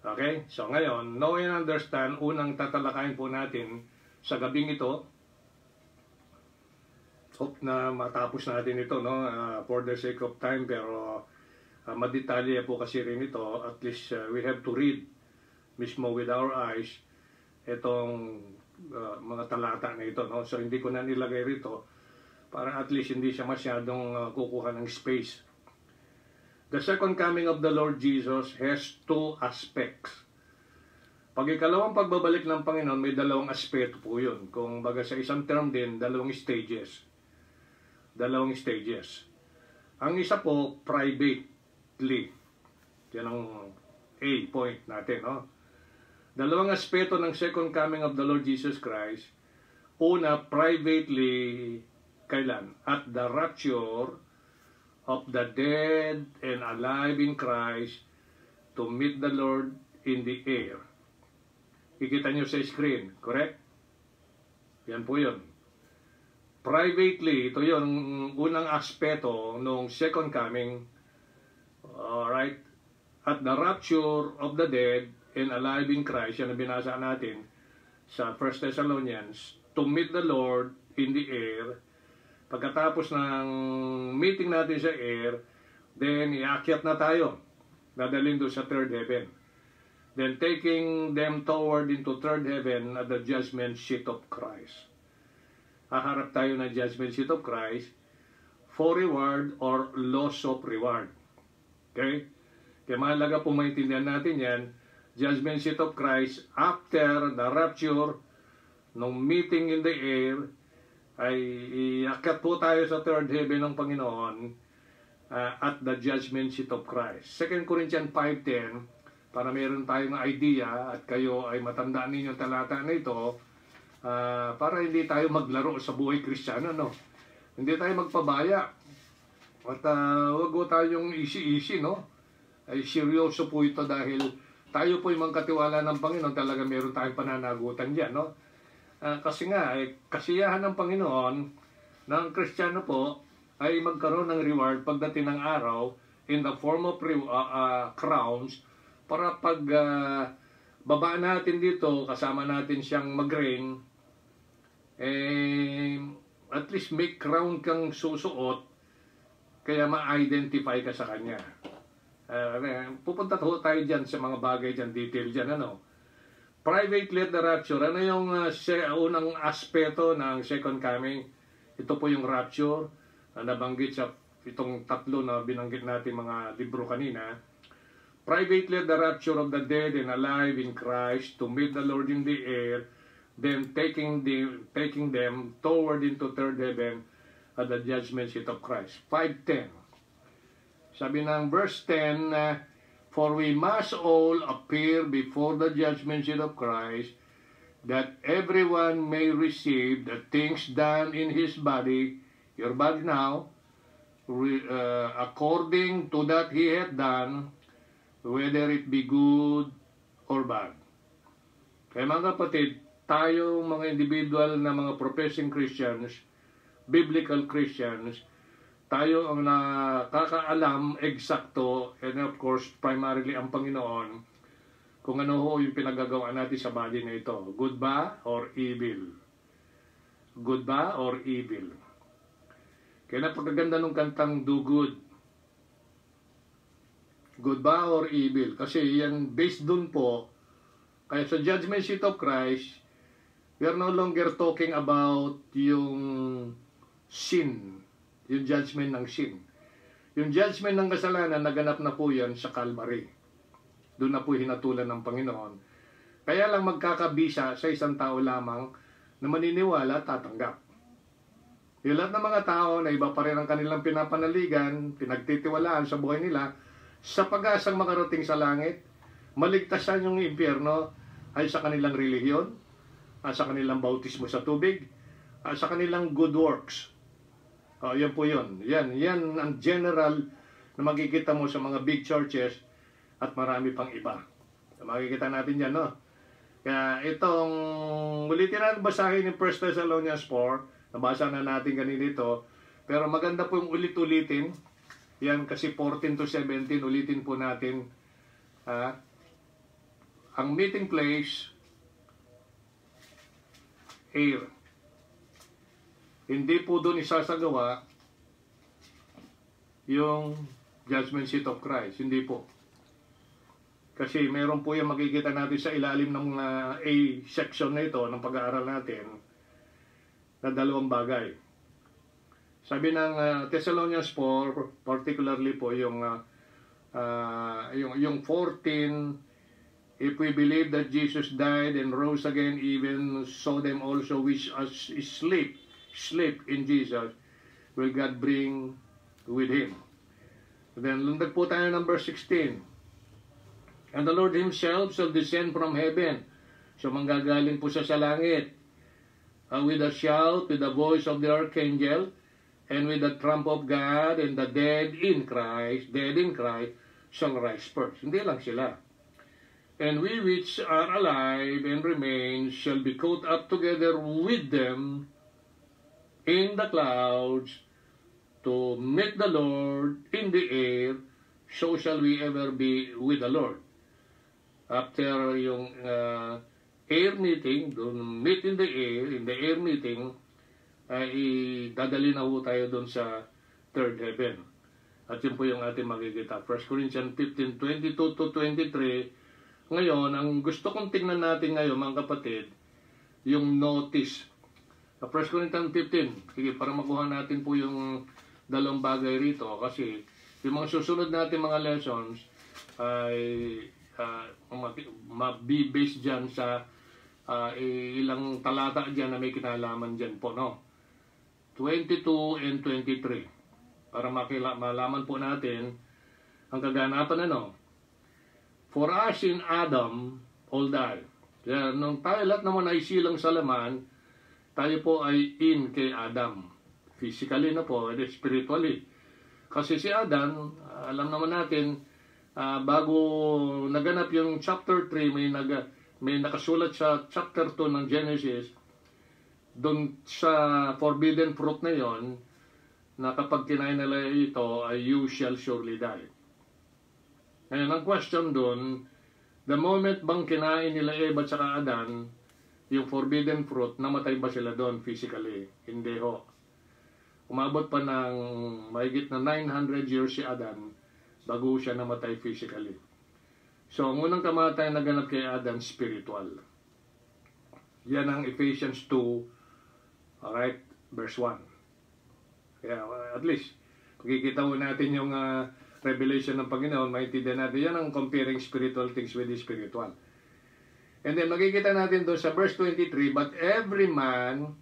Okay? So ngayon, know and understand, unang tatalakayin po natin sa gabing ito. Hope na matapos natin ito, no? For the sake of time, pero madetalye po kasi rin ito. At least we have to read mismo with our eyes itong mga talata na ito, no? So hindi ko na nilagay rito para at least hindi siya masyadong kukuha ng space. The second coming of the Lord Jesus has two aspects. Pag ikalawang pagbabalik ng Panginoon, may dalawang aspeto po yun. Kung baga sa isang term din, dalawang stages. Dalawang stages. Ang isa po, privately. Yan ang A point natin, no? Dalawang aspeto ng second coming of the Lord Jesus Christ. Una, privately, kailan? At the rapture of the dead and alive in Christ to meet the Lord in the air. Kikita nyo sa screen, correct? Yan po yun. Privately, ito yung unang aspeto ng second coming. Alright? At the rapture of the dead and alive in Christ, yan ang binasa natin sa 1 Thessalonians, to meet the Lord in the air. Pagkatapos ng meeting natin sa air, then iakyat na tayo. Dadalhin doon sa third heaven. Then taking them toward into third heaven at the judgment seat of Christ. Haharap tayo ng judgment seat of Christ for reward or loss of reward. Okay? Kaya mahalaga po maintindihan natin yan. Judgment seat of Christ after the rapture, nung meeting in the air, ay iakyat po tayo sa third heaven ng Panginoon at the judgment seat of Christ. 2 Corinthians 5:10, para meron tayong idea at kayo ay matandaan ninyo talata na ito, para hindi tayo maglaro sa buhay Kristiyano, no? Hindi tayo magpabaya. At wag po tayong easy-easy, no? Ay seryoso po ito dahil tayo po yung magkatiwala ng Panginoon, talaga meron tayong pananagutan dyan, no? Kasi nga, kasiyahan ng Panginoon ng Kristiyano po ay magkaroon ng reward pagdating ng araw in the form of crowns para pag baba natin dito, kasama natin siyang mag-reign, at least may crown kang susuot kaya ma-identify ka sa Kanya. Pupunta tayo dyan sa mga bagay dyan, detail dyan, ano? Privately at the rapture, ano yung unang aspeto ng second coming? Ito po yung rapture, na nabanggit sa itong tatlo na binanggit natin mga libro kanina. Privately at the rapture of the dead and alive in Christ to meet the Lord in the air, then taking them toward into third heaven at the judgment seat of Christ. 5:10. Sabi ng verse 10, for we must all appear before the judgment seat of Christ, that everyone may receive the things done in his body, your body now, according to that he hath done, whether it be good or bad. Kaya mga kapatid, tayo mga individual na mga professing Christians, biblical Christians, tayo ang nakakaalam eksakto, and of course, primarily ang Panginoon, kung ano ho yung pinagagawa natin sa body na ito. Good ba or evil? Good ba or evil? Kaya napakaganda nung kantang Do Good. Good ba or evil? Kasi yan, based dun po, kaya sa judgment seat of Christ, we are no longer talking about yung sin, yung judgment ng sin. Yung judgment ng kasalanan, naganap na po yan sa Calvary. Doon na po hinatulan ng Panginoon. Kaya lang magkakabisa sa isang tao lamang na maniniwala at tatanggap. Yung lahat ng mga tao na iba pa rin ang kanilang pinapanaligan, pinagtitiwalaan sa buhay nila, sa pag-asang makarating sa langit, maligtasan yung impyerno ay sa kanilang relihiyon, sa kanilang bautismo sa tubig, sa kanilang good works. Yan po yun. Yan ang general na makikita mo sa mga big churches at marami pang iba. Makikita natin yan, no? Kaya itong ulitin natin basahin yung 1 Thessalonians 4, nabasa na natin kanina ito, pero maganda po yung ulit-ulitin. Yan kasi 14 to 17, ulitin po natin. Ang meeting place, air. Hindi po doon isasagawa yung judgment seat of Christ. Hindi po. Kasi meron po yung makikita natin sa ilalim ng A section na ito, ng pag-aaral natin, na dalawang bagay. Sabi ng Thessalonians 4, particularly po yung 14, if we believe that Jesus died and rose again, even so them also which sleep in Jesus, will God bring with Him. Then, lundag po tayo ng verse 16. And the Lord Himself shall descend from heaven. So, manggagaling po siya sa langit. With a shout, with the voice of the archangel, and with the trump of God, and the dead in Christ, shall rise first. Hindi lang sila. And we which are alive and remain shall be caught up together with them in the clouds to meet the Lord in the air. So shall we ever be with the Lord. After yung air meeting, meet in the air meeting, ay dadali na po tayo doon sa third heaven. At yun po yung ating makikita. 1 Corinthians 15, 22 to 23. Ngayon, ang gusto kong tingnan natin ngayon, mga kapatid, yung notice. 1 Corinthians 15, sige, para makuha natin po yung dalawang bagay rito. Kasi yung mga susunod natin mga lessons ay mabibase dyan sa ilang talata dyan na may kinalaman dyan po, no? 22 and 23. Para malaman po natin ang kaganapan, ano? For us in Adam, all die. Kaya nung tayo lahat naman ay silang sa laman, tayo po ay in kay Adam. Physically na po, and spiritually. Kasi si Adam, alam naman natin, bago naganap yung chapter 3, may nakasulat sa chapter 2 ng Genesis, doon sa forbidden fruit na yon, na kapag kinain nila ito, ay you shall surely die. Ngayon, ang question doon, the moment bang kinain nila Eva at saka Adan, yung forbidden fruit, namatay ba sila doon physically? Hindi ho. Umabot pa ng mahigit na 900 years si Adan bago siya namatay physically. So, ang unang kamatay na ganap kay Adan, spiritual. Yan ang Ephesians 2, alright, verse 1. Kaya, at least, pagkikita mo natin yung revelation ng Panginoon, maintindihan natin, yan ang comparing spiritual things with the spiritual. And then, makikita natin doon sa verse 23, but every man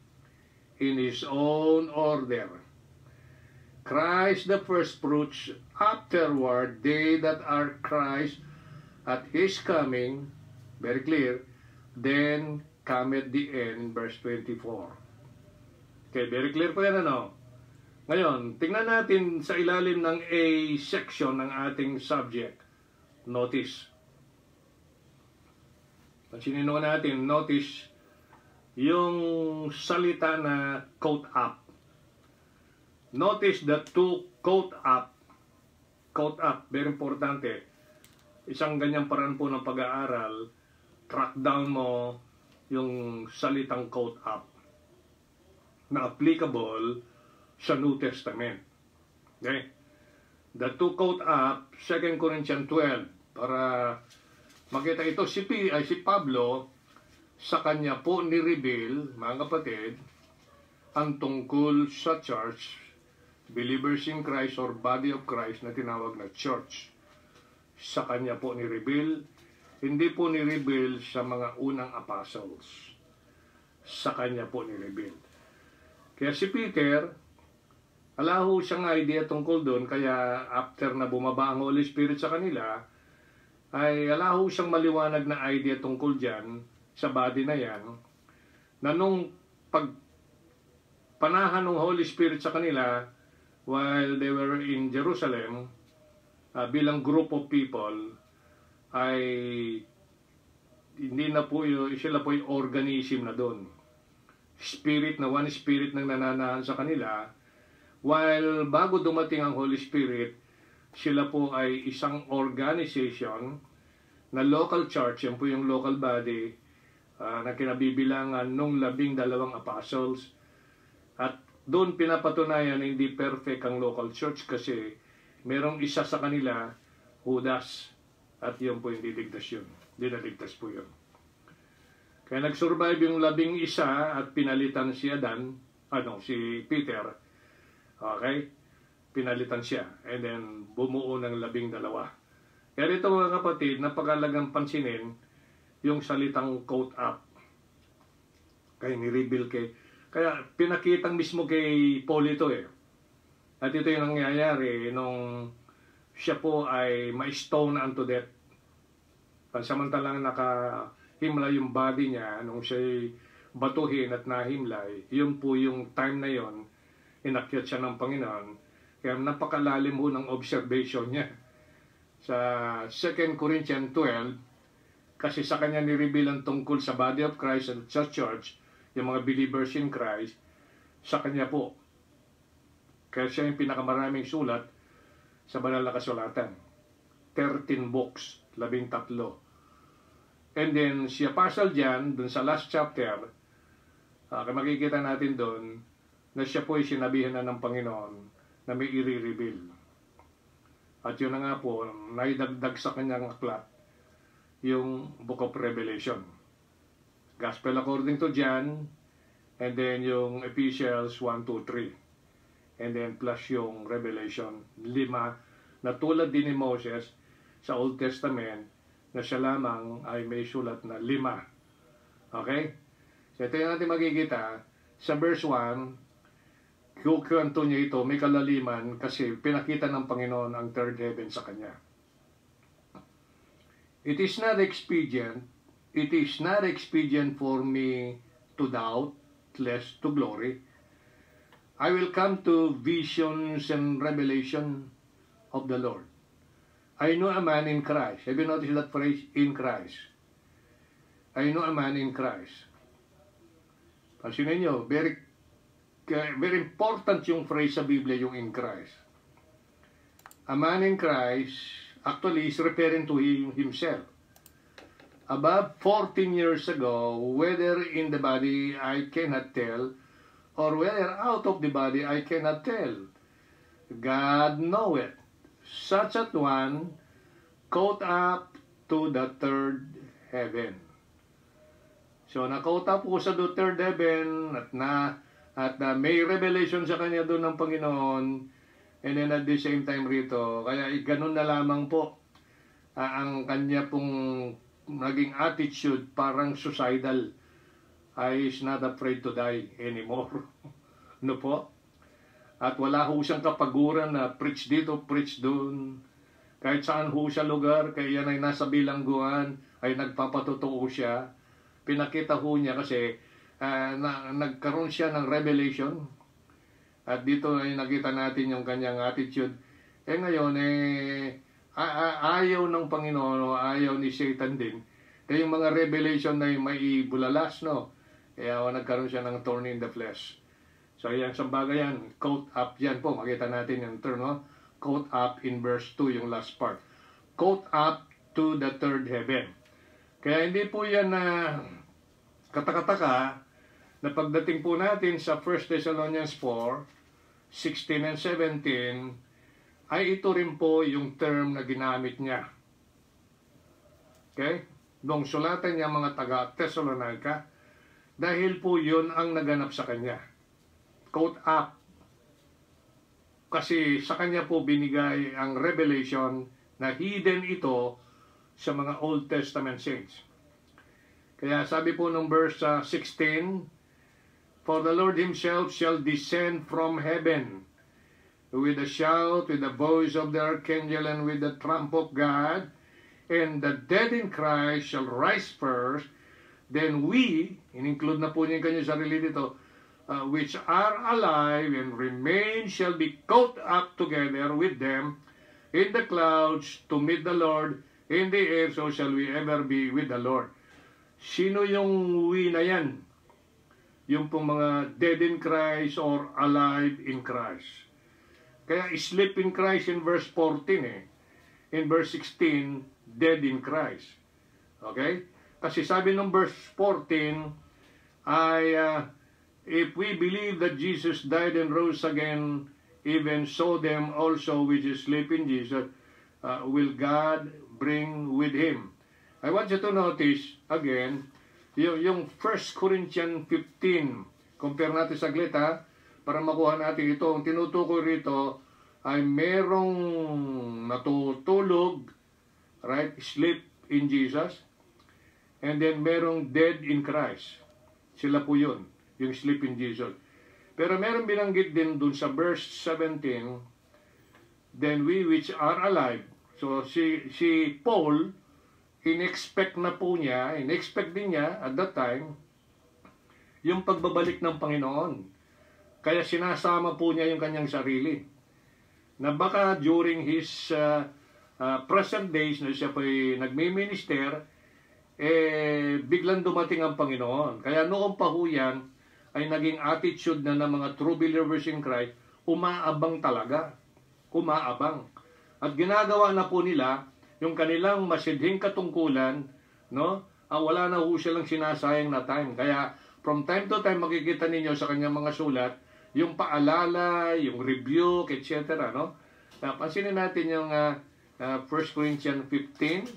in his own order. Christ the first fruits, afterward they that are Christ at His coming, very clear, then cometh the end, verse 24. Okay, very clear po yan, ano? Ngayon, tingnan natin sa ilalim ng A section ng ating subject. Notice. Pansinin natin, notice yung salita na quote up. Notice the two quote up. Quote up, very importante. Isang ganyang paraan po ng pag-aaral, track down mo yung salitang quote up na applicable sa New Testament. Okay? The two quote up, 2 Corinthians 12, para makita ito, si Pablo, sa kanya po ni-reveal, mga kapatid, ang tungkol sa church, believers in Christ or body of Christ na tinawag na church. Sa kanya po ni-reveal, hindi po ni-reveal sa mga unang apostles. Sa kanya po ni-reveal. Kaya si Peter, alaho siyang idea tungkol doon, kaya after na bumaba ang Holy Spirit sa kanila, ay alaho siyang maliwanag na idea tungkol dyan, sa body na yan. na nung panahan ng Holy Spirit sa kanila while they were in Jerusalem, bilang group of people, ay hindi na po sila po yung organism na doon. Spirit na one spirit nang nananahan sa kanila, while bago dumating ang Holy Spirit, sila po ay isang organization na local church, yan po yung local body na kinabibilangan nung 12 apostles. At doon pinapatunayan na hindi perfect ang local church kasi merong isa sa kanila, Judas, at yun po yung diligtas yun. Dinaligtas po yun. Kaya nag-survive yung 11 at pinalitan si si Peter. Okay? Pinalitan siya. And then, bumuo ng 12. Kaya dito mga kapatid, napakalagang pansinin yung salitang caught up. Kaya ni-reveal kaya pinakitang mismo kay Paul ito eh. At ito yung nangyayari nung siya po ay ma-stone unto death. Pansamantalang nakahimlay yung body niya nung siya'y batuhin at nahimlay, yun po yung time na yon, inakyat siya ng Panginoon. Kaya napakalalim ho ng observation niya. Sa 2 Corinthians 12, kasi sa kanya ni-reveal ang tungkol sa body of Christ and sa church, yung mga believers in Christ, sa kanya po. Kaya siya yung pinakamaraming sulat sa banal na kasulatan. 13 books, 13. And then, si Apostle John, dun sa last chapter, makikita natin doon na siya po ay sinabihan na ng Panginoon na may i-reveal. At yun na nga po, naidagdag sa kanyang aklat yung Book of Revelation. Gospel according to John, and then yung Ephesians 1, 2, 3. And then plus yung Revelation 5, na tulad din ni Moses sa Old Testament, na siya lamang ay may sulat na 5. Okay? So ito yung natin makikita sa verse 1, kukwento niya ito, may kalaliman kasi pinakita ng Panginoon ang third heaven sa kanya. It is not expedient for me to doubt, lest to glory. I will come to visions and revelation of the Lord. I know a man in Christ. Have you noticed that phrase, in Christ? I know a man in Christ. Pansinin nyo, very important yung phrase sa Biblia, yung in Christ. A man in Christ actually is referring to himself. About 14 years ago, whether in the body I cannot tell, or whether out of the body I cannot tell, God knoweth. Such a one caught up to the third heaven. So na-caught up po sa the third heaven at may revelation sa kanya doon ng Panginoon, and then at the same time rito, kaya ganun na lamang po ang kanya pong naging attitude, parang suicidal. I is not afraid to die anymore. No po? At wala ho siyang kapaguran na preach dito, preach doon. Kahit saan ho siya lugar, kaya yan ay nasa bilangguan, ay nagpapatotoo siya. Pinakita ho niya kasi nagkaroon siya ng revelation. At dito ay nakita natin yung kanyang attitude. Ngayon, ayaw ng Panginoon o ayaw ni Satan din. Kaya yung mga revelation na may bulalas, no? Kaya nagkaroon siya ng thorn in the flesh. So, yan, sa bagay yan, caught up yan po. Makita natin yung term, no? Caught up in verse 2, yung last part. Caught up to the third heaven. Kaya hindi po yan na katakataka na pagdating po natin sa 1 Thessalonians 4, 16 and 17, ay ito rin po yung term na ginamit niya. Okay? Nung sulatan niya mga taga-Thessalonica, dahil po yun ang naganap sa kanya. Caught up. Kasi sa kanya po binigay ang revelation na hidden ito sa mga Old Testament saints. Kaya sabi po nung verse 16, For the Lord himself shall descend from heaven with a shout, with the voice of the archangel, and with the trump of God, and the dead in Christ shall rise first. Then we In-include na po niya yung kanyang sarili dito. Which are alive and remain shall be caught up together with them in the clouds to meet the Lord in the air, so shall we ever be with the Lord. Sino yung we na yan? Yung pong mga dead in Christ or alive in Christ. Kaya sleep in Christ in verse 14 eh. In verse 16, dead in Christ. Okay? Kasi sabi ng verse 14 ay if we believe that Jesus died and rose again, even so them also which sleep in Jesus will God bring with Him. I want you to notice, again, yung 1 Corinthians 15, compare natin saglit ha, para makuha natin ito. Ang tinutukoy rito ay merong natutulog, right, sleep in Jesus, and then merong dead in Christ. Sila po yun, yung sleep in Jesus. Pero meron binanggit din dun sa verse 17, then we which are alive. So si Paul, in-expect din niya at that time, yung pagbabalik ng Panginoon. Kaya sinasama po niya yung kanyang sarili. Na baka during his present days na siya po'y nagme-minister, biglang dumating ang Panginoon. Kaya noong pahuyan, ay naging attitude na ng mga true believers in Christ, umaabang talaga. Umaabang. At ginagawa na po nila yung kanilang masidhing katungkulan, no? Wala na ho silang sinasayang na time. Kaya from time to time makikita ninyo sa kanyang mga sulat yung paalala, yung rebuke, etc. No? Pansinin natin yung 1 Corinthians 15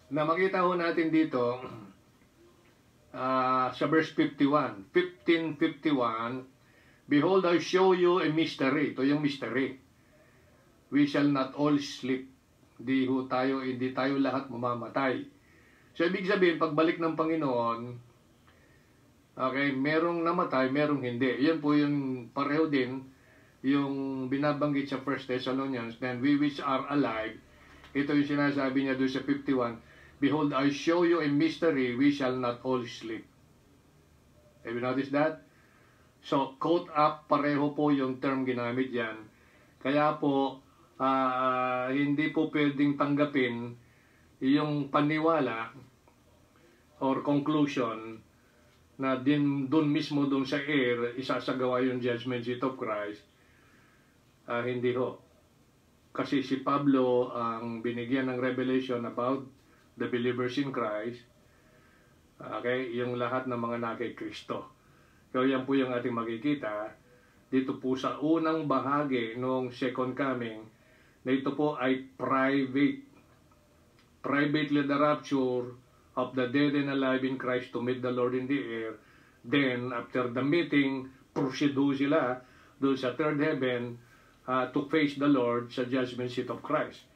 na makita ho natin dito sa verse 51. 15:51, behold, I show you a mystery. Ito yung mystery. We shall not all sleep. Hindi tayo lahat mamamatay. So, ibig sabihin, pagbalik ng Panginoon, okay, merong namatay, merong hindi. Yan po yung pareho din, yung binabanggit sa 1 Thessalonians, then we which are alive, ito yung sinasabi niya doon sa 51, behold, I show you a mystery, we shall not all sleep. Have you noticed that? So, caught up, pareho po yung term ginamit yan. Kaya po, hindi po pwedeng tanggapin yung paniwala or conclusion na dun mismo dun sa air isasagawa yung judgment seat of Christ. Hindi ho. Kasi si Pablo ang binigyan ng revelation about the believers in Christ. Okay, yung lahat ng mga nakay Kristo. So yan po yung ating makikita dito po sa unang bahagi ng second coming, na ito po ay privately the rapture of the dead and alive in Christ to meet the Lord in the air. Then, after the meeting, proceed sila doon sa third heaven to face the Lord sa judgment seat of Christ.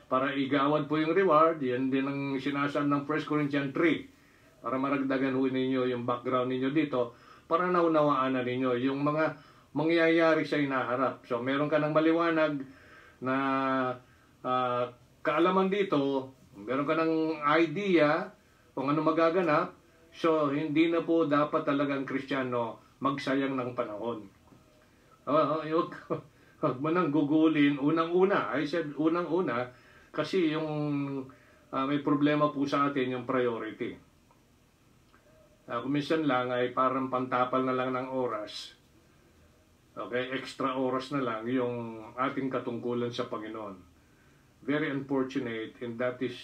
Para igawad po yung reward, yan din ang sinasabi ng 1 Corinthians 3. Para maragdagan ho ninyo yung background ninyo dito, para naunawaan na ninyo yung mga mangyayari sa inaharap. So, meron ka ng maliwanag na kaalaman dito, meron ka ng idea kung ano magaganap, so hindi na po dapat talagang Kristiyano magsayang ng panahon. Huwag mo nang gugulin unang-una. I said unang-una kasi yung may problema po sa atin yung priority. Minsan lang ay parang pantapal na lang ng oras. Okay, extra oras na lang yung ating katungkulan sa Panginoon. Very unfortunate, and that is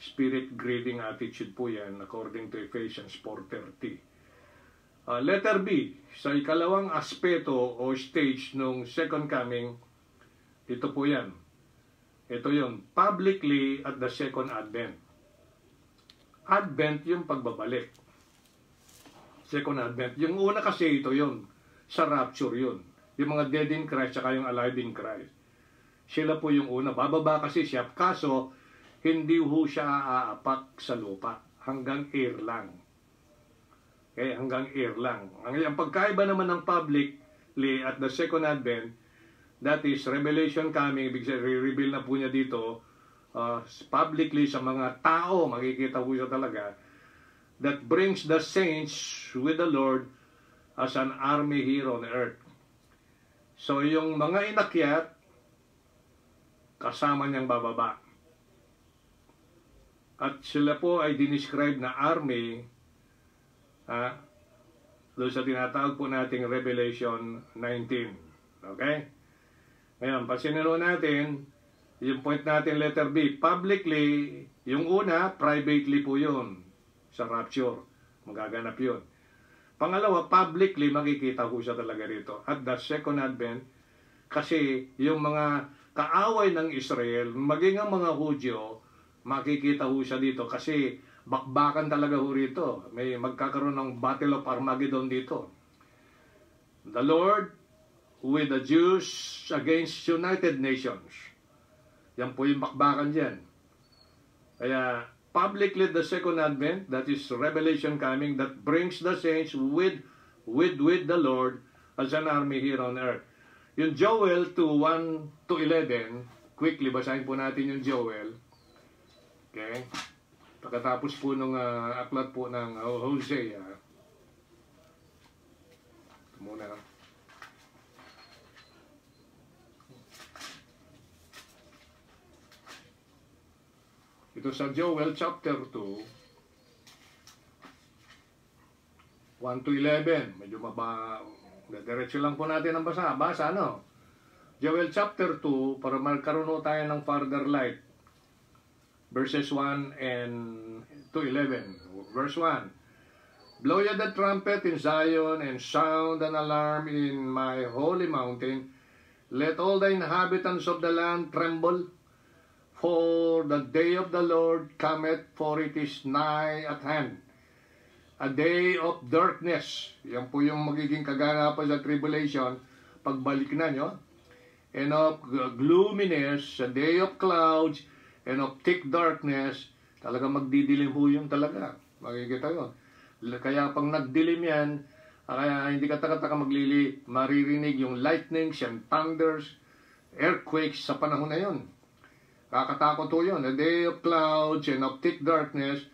spirit-greeding attitude po yan, according to Ephesians 4:30. Letter B, sa ikalawang aspeto o stage ng second coming, ito po yan. Ito yun, publicly at the second advent. Advent yung pagbabalik. Second advent. Yung una kasi ito yun. Sa rapture yun. Yung mga dead in Christ at yung alive in Christ. Sila po yung una. Bababa kasi siya. Kaso, hindi ho siya aapak sa lupa. Hanggang air lang. Okay? Hanggang air lang. Ang pagkaiba naman ng publicly at the second advent, that is revelation coming. Ibig sabihin, re-reveal na po niya dito publicly sa mga tao. Makikita po siya talaga. that brings the saints with the Lord as an army here on earth. So yung mga inakyat, kasama niyang bababa. At sila po ay dinescribe na army doon sa tinatawag po nating Revelation 19. Okay? Ngayon, pansinin natin, yung point natin letter B, publicly, yung una, privately po yun sa rapture. Magaganap yun. Pangalawa, publicly, makikita ko siya talaga rito. At the second advent, kasi yung mga kaaway ng Israel, maging ang mga Hudyo, makikita ho siya dito kasi bakbakan talaga ho rito. May magkakaroon ng Battle of Armageddon dito. The Lord with the Jews against United Nations. Yan po yung bakbakan dyan. Kaya publicly the second advent, that is revelation coming, that brings the saints with the Lord as an army here on earth. Yung Joel 1:1-11, quickly basahin po natin yung Joel. Okay? Pagkatapos po nung aklat po ng Hosea. Ito muna. Ito sa Joel chapter 2, 1-11. Medyo diretso lang po natin ang basa, no? Joel chapter 2, para magkaroon tayo ng further light. Verses 1 to 11. Verse 1. Blow ye the trumpet in Zion, and sound an alarm in my holy mountain. Let all the inhabitants of the land tremble. For the day of the Lord cometh, for it is nigh at hand. A day of darkness. Yan po yung magiging kaganapan sa tribulation. Pagbalik na nyo. And of gloominess, a day of clouds, and of thick darkness. Talaga magdidilim po yung talaga. Makikita yun. Kaya pag nagdilim yan, kaya hindi ka taka-taka maririnig yung lightnings and thunders, earthquakes sa panahon na yun. Kakatakot po yun. A day of clouds and of thick darkness,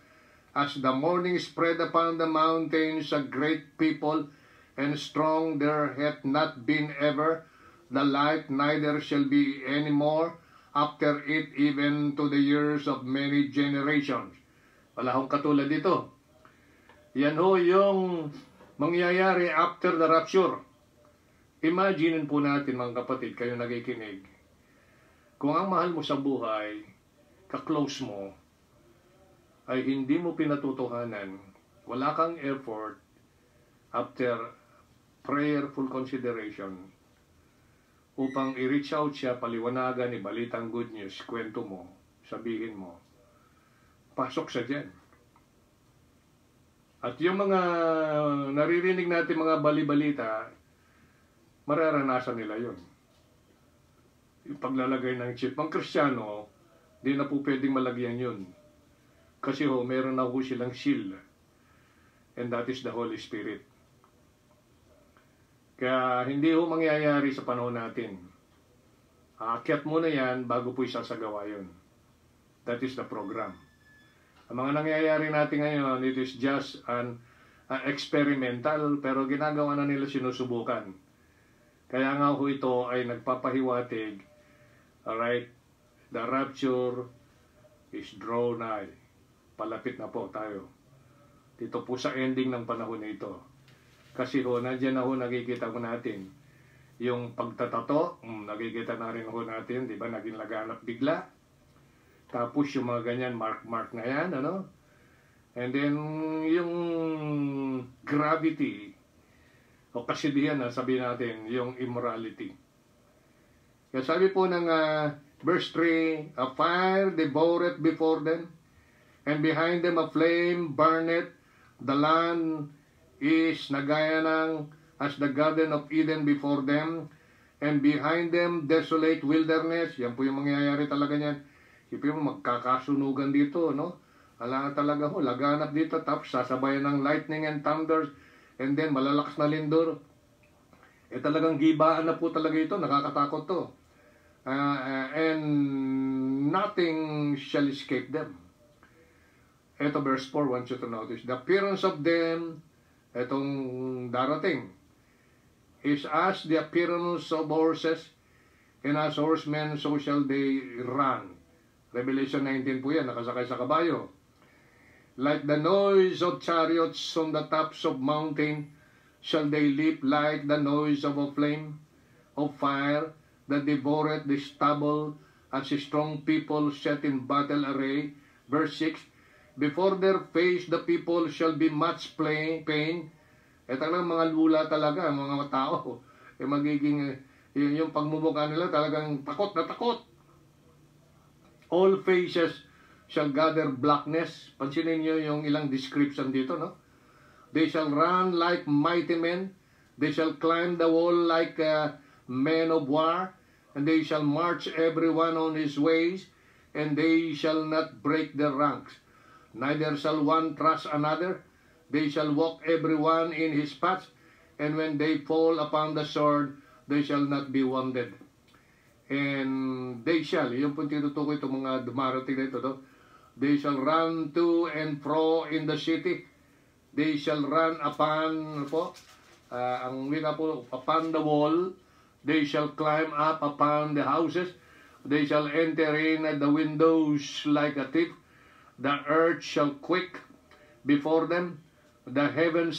as the morning spread upon the mountains, a great people and strong, there hath not been ever the light, neither shall be any more after it, even to the years of many generations. Wala hong katulad dito. Yan ho yung mangyayari after the rapture. Imagine po natin mga kapatid, kayo nakikinig. Kung ang mahal mo sa buhay, ka-close mo, ay hindi mo pinatutuhanan, wala kang effort after prayerful consideration upang i-reach out siya, paliwanagan, ibalitang good news, kwento mo, sabihin mo, pasok sa dyan. At yung mga naririnig natin mga bali-balita, mararanasan nila yun. Yung paglalagay ng chip. Ang Kristiyano, di na po pwedeng malagyan yun. Kasi meron na po silang seal. And that is the Holy Spirit. Kaya hindi mangyayari sa panahon natin. Aakyat muna yan bago po isasagawa yun. That is the program. Ang mga nangyayari natin ngayon, it is just an experimental, pero ginagawa na nila, sinusubukan. Kaya nga ho ito ay nagpapahiwatig. Alright, the rapture is draw nigh. Palapit na po tayo. Dito po sa ending ng panahon nito. Kasi nandiyan na nakikita ko natin. Yung pagtatato, nakikita na rin natin, di ba, naging laganap bigla. Tapos yung mga ganyan, mark na yan, ano? And then, yung gravity, o kasidihan, sabihin natin, yung immorality. Kaya sabi po ng verse 3, a fire devoureth before them, and behind them a flame burneth. The land is nagaya ng as the garden of Eden before them, and behind them desolate wilderness. Yan po yung mangyayari talaga niyan. Isipin mo, magkakasunugan dito, no? Ala talaga ho, laganap dito, tapos sasabayan ng lightning and thunders, and then malalakas na lindor. Talagang gibaan na po talaga ito, nakakatakot to. And nothing shall escape them. Ito verse 4, want you to notice. The appearance of them, itong darating, is as the appearance of horses, and as horsemen, so shall they run. Revelation 19 po yan, nakasakay sa kabayo. Like the noise of chariots on the tops of mountain, shall they leap like the noise of a flame of fire that devoureth the stubble, as a strong people set in battle array. Verse 6, before their face the people shall be much pain. Talagang mga lula talaga, mga tao. Magiging, yung pagmumukha nila talagang takot na takot. All faces shall gather blackness. Pansinin nyo yung ilang description dito, no? They shall run like mighty men. They shall climb the wall like men of war. And they shall march everyone on his ways. And they shall not break their ranks. Neither shall one trust another. They shall walk everyone in his paths. And when they fall upon the sword, they shall not be wounded. And they shall, yung po tinutukoy itong mga dumarating na ito, no? They shall run to and fro in the city. They shall run upon, ang wika po, upon the wall. They shall climb up upon the houses. They shall enter in at the windows like a thief. The earth shall quake before them. The heavens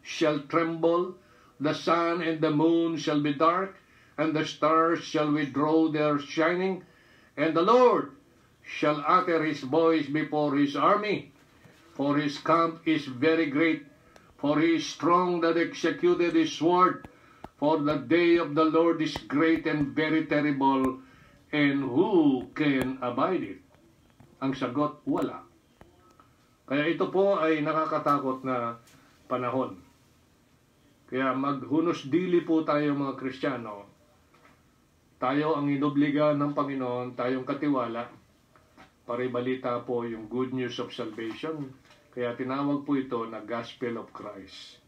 shall tremble. The sun and the moon shall be dark. And the stars shall withdraw their shining. And the Lord shall utter his voice before his army. For his camp is very great. For he is strong that executed his sword. For the day of the Lord is great and very terrible. And who can abide it? Ang sagot, wala. Kaya ito po ay nakakatakot na panahon. Kaya maghunos dili po tayo mga Kristiyano. Tayo ang inobliga ng Panginoon, tayong katiwala, para ibalita po yung good news of salvation. Kaya tinawag po ito na Gospel of Christ.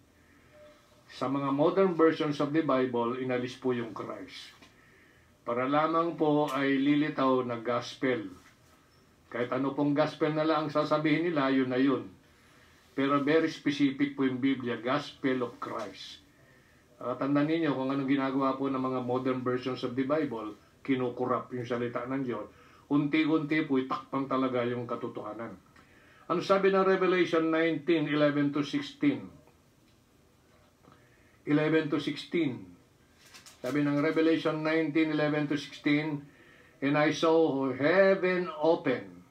Sa mga modern versions of the Bible, inalis po yung Christ. Para lamang po ay lilitaw na gospel. Kahit ano pong gospel na lang sasabihin nila, yun na yun. Pero very specific po yung Biblia, Gospel of Christ. Tandaan ninyo kung anong ginagawa po ng mga modern versions of the Bible, kinukurap yung salita ng Diyos. Unti-unti po itakpan talaga yung katotohanan. Ano sabi ng Revelation 19:11-16? 11-16. Sabi ng Revelation 19:11-16, and I saw heaven open.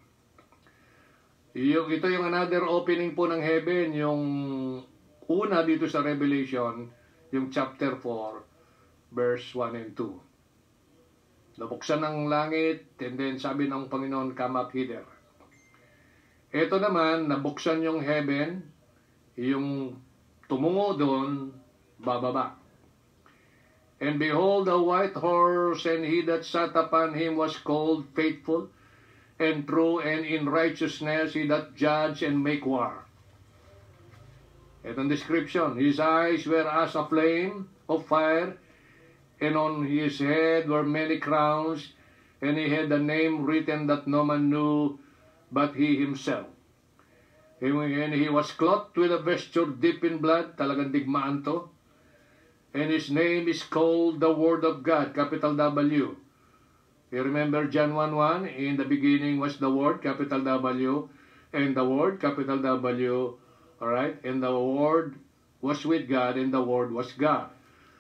Ito yung another opening po ng heaven, yung una dito sa Revelation, yung chapter 4, verse 1 and 2. Nabuksan ng langit, and then sabi ng Panginoon, come up hither. Ito naman, nabuksan yung heaven, yung tumungo doon, bababa. And behold, a white horse, and he that sat upon him was called Faithful, and True, and in righteousness he that judge and make war. Itong description, his eyes were as a flame of fire, and on his head were many crowns, and he had a name written that no man knew but he himself. And he was clothed with a vesture dipped in blood, talagang digmaan to. And his name is called the Word of God, capital W. You remember John 1:1, in the beginning was the Word, capital W, and the Word, capital W. Alright? And the Word was with God, and the Word was God.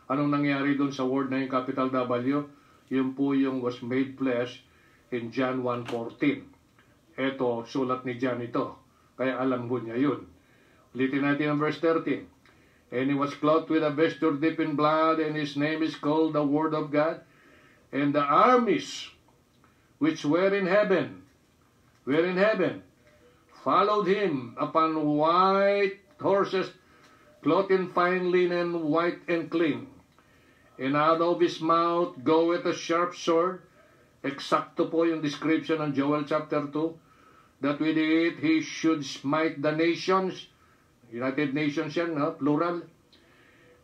Anong nangyari doon sa Word na yung capital W? Yung po yung was made flesh in John 1:14. Ito, sulat ni John ito. Kaya alam mo niya yun. Ulitin natin ang verse 13. And he was clothed with a vesture dipped in blood, and his name is called the Word of God. And the armies which were in heaven, followed him upon white horses, clothed in fine linen, white and clean. And out of his mouth goeth a sharp sword. Eksakto po yung description ng Joel chapter 2, that with it he should smite the nations, United Nations yan, no? Plural.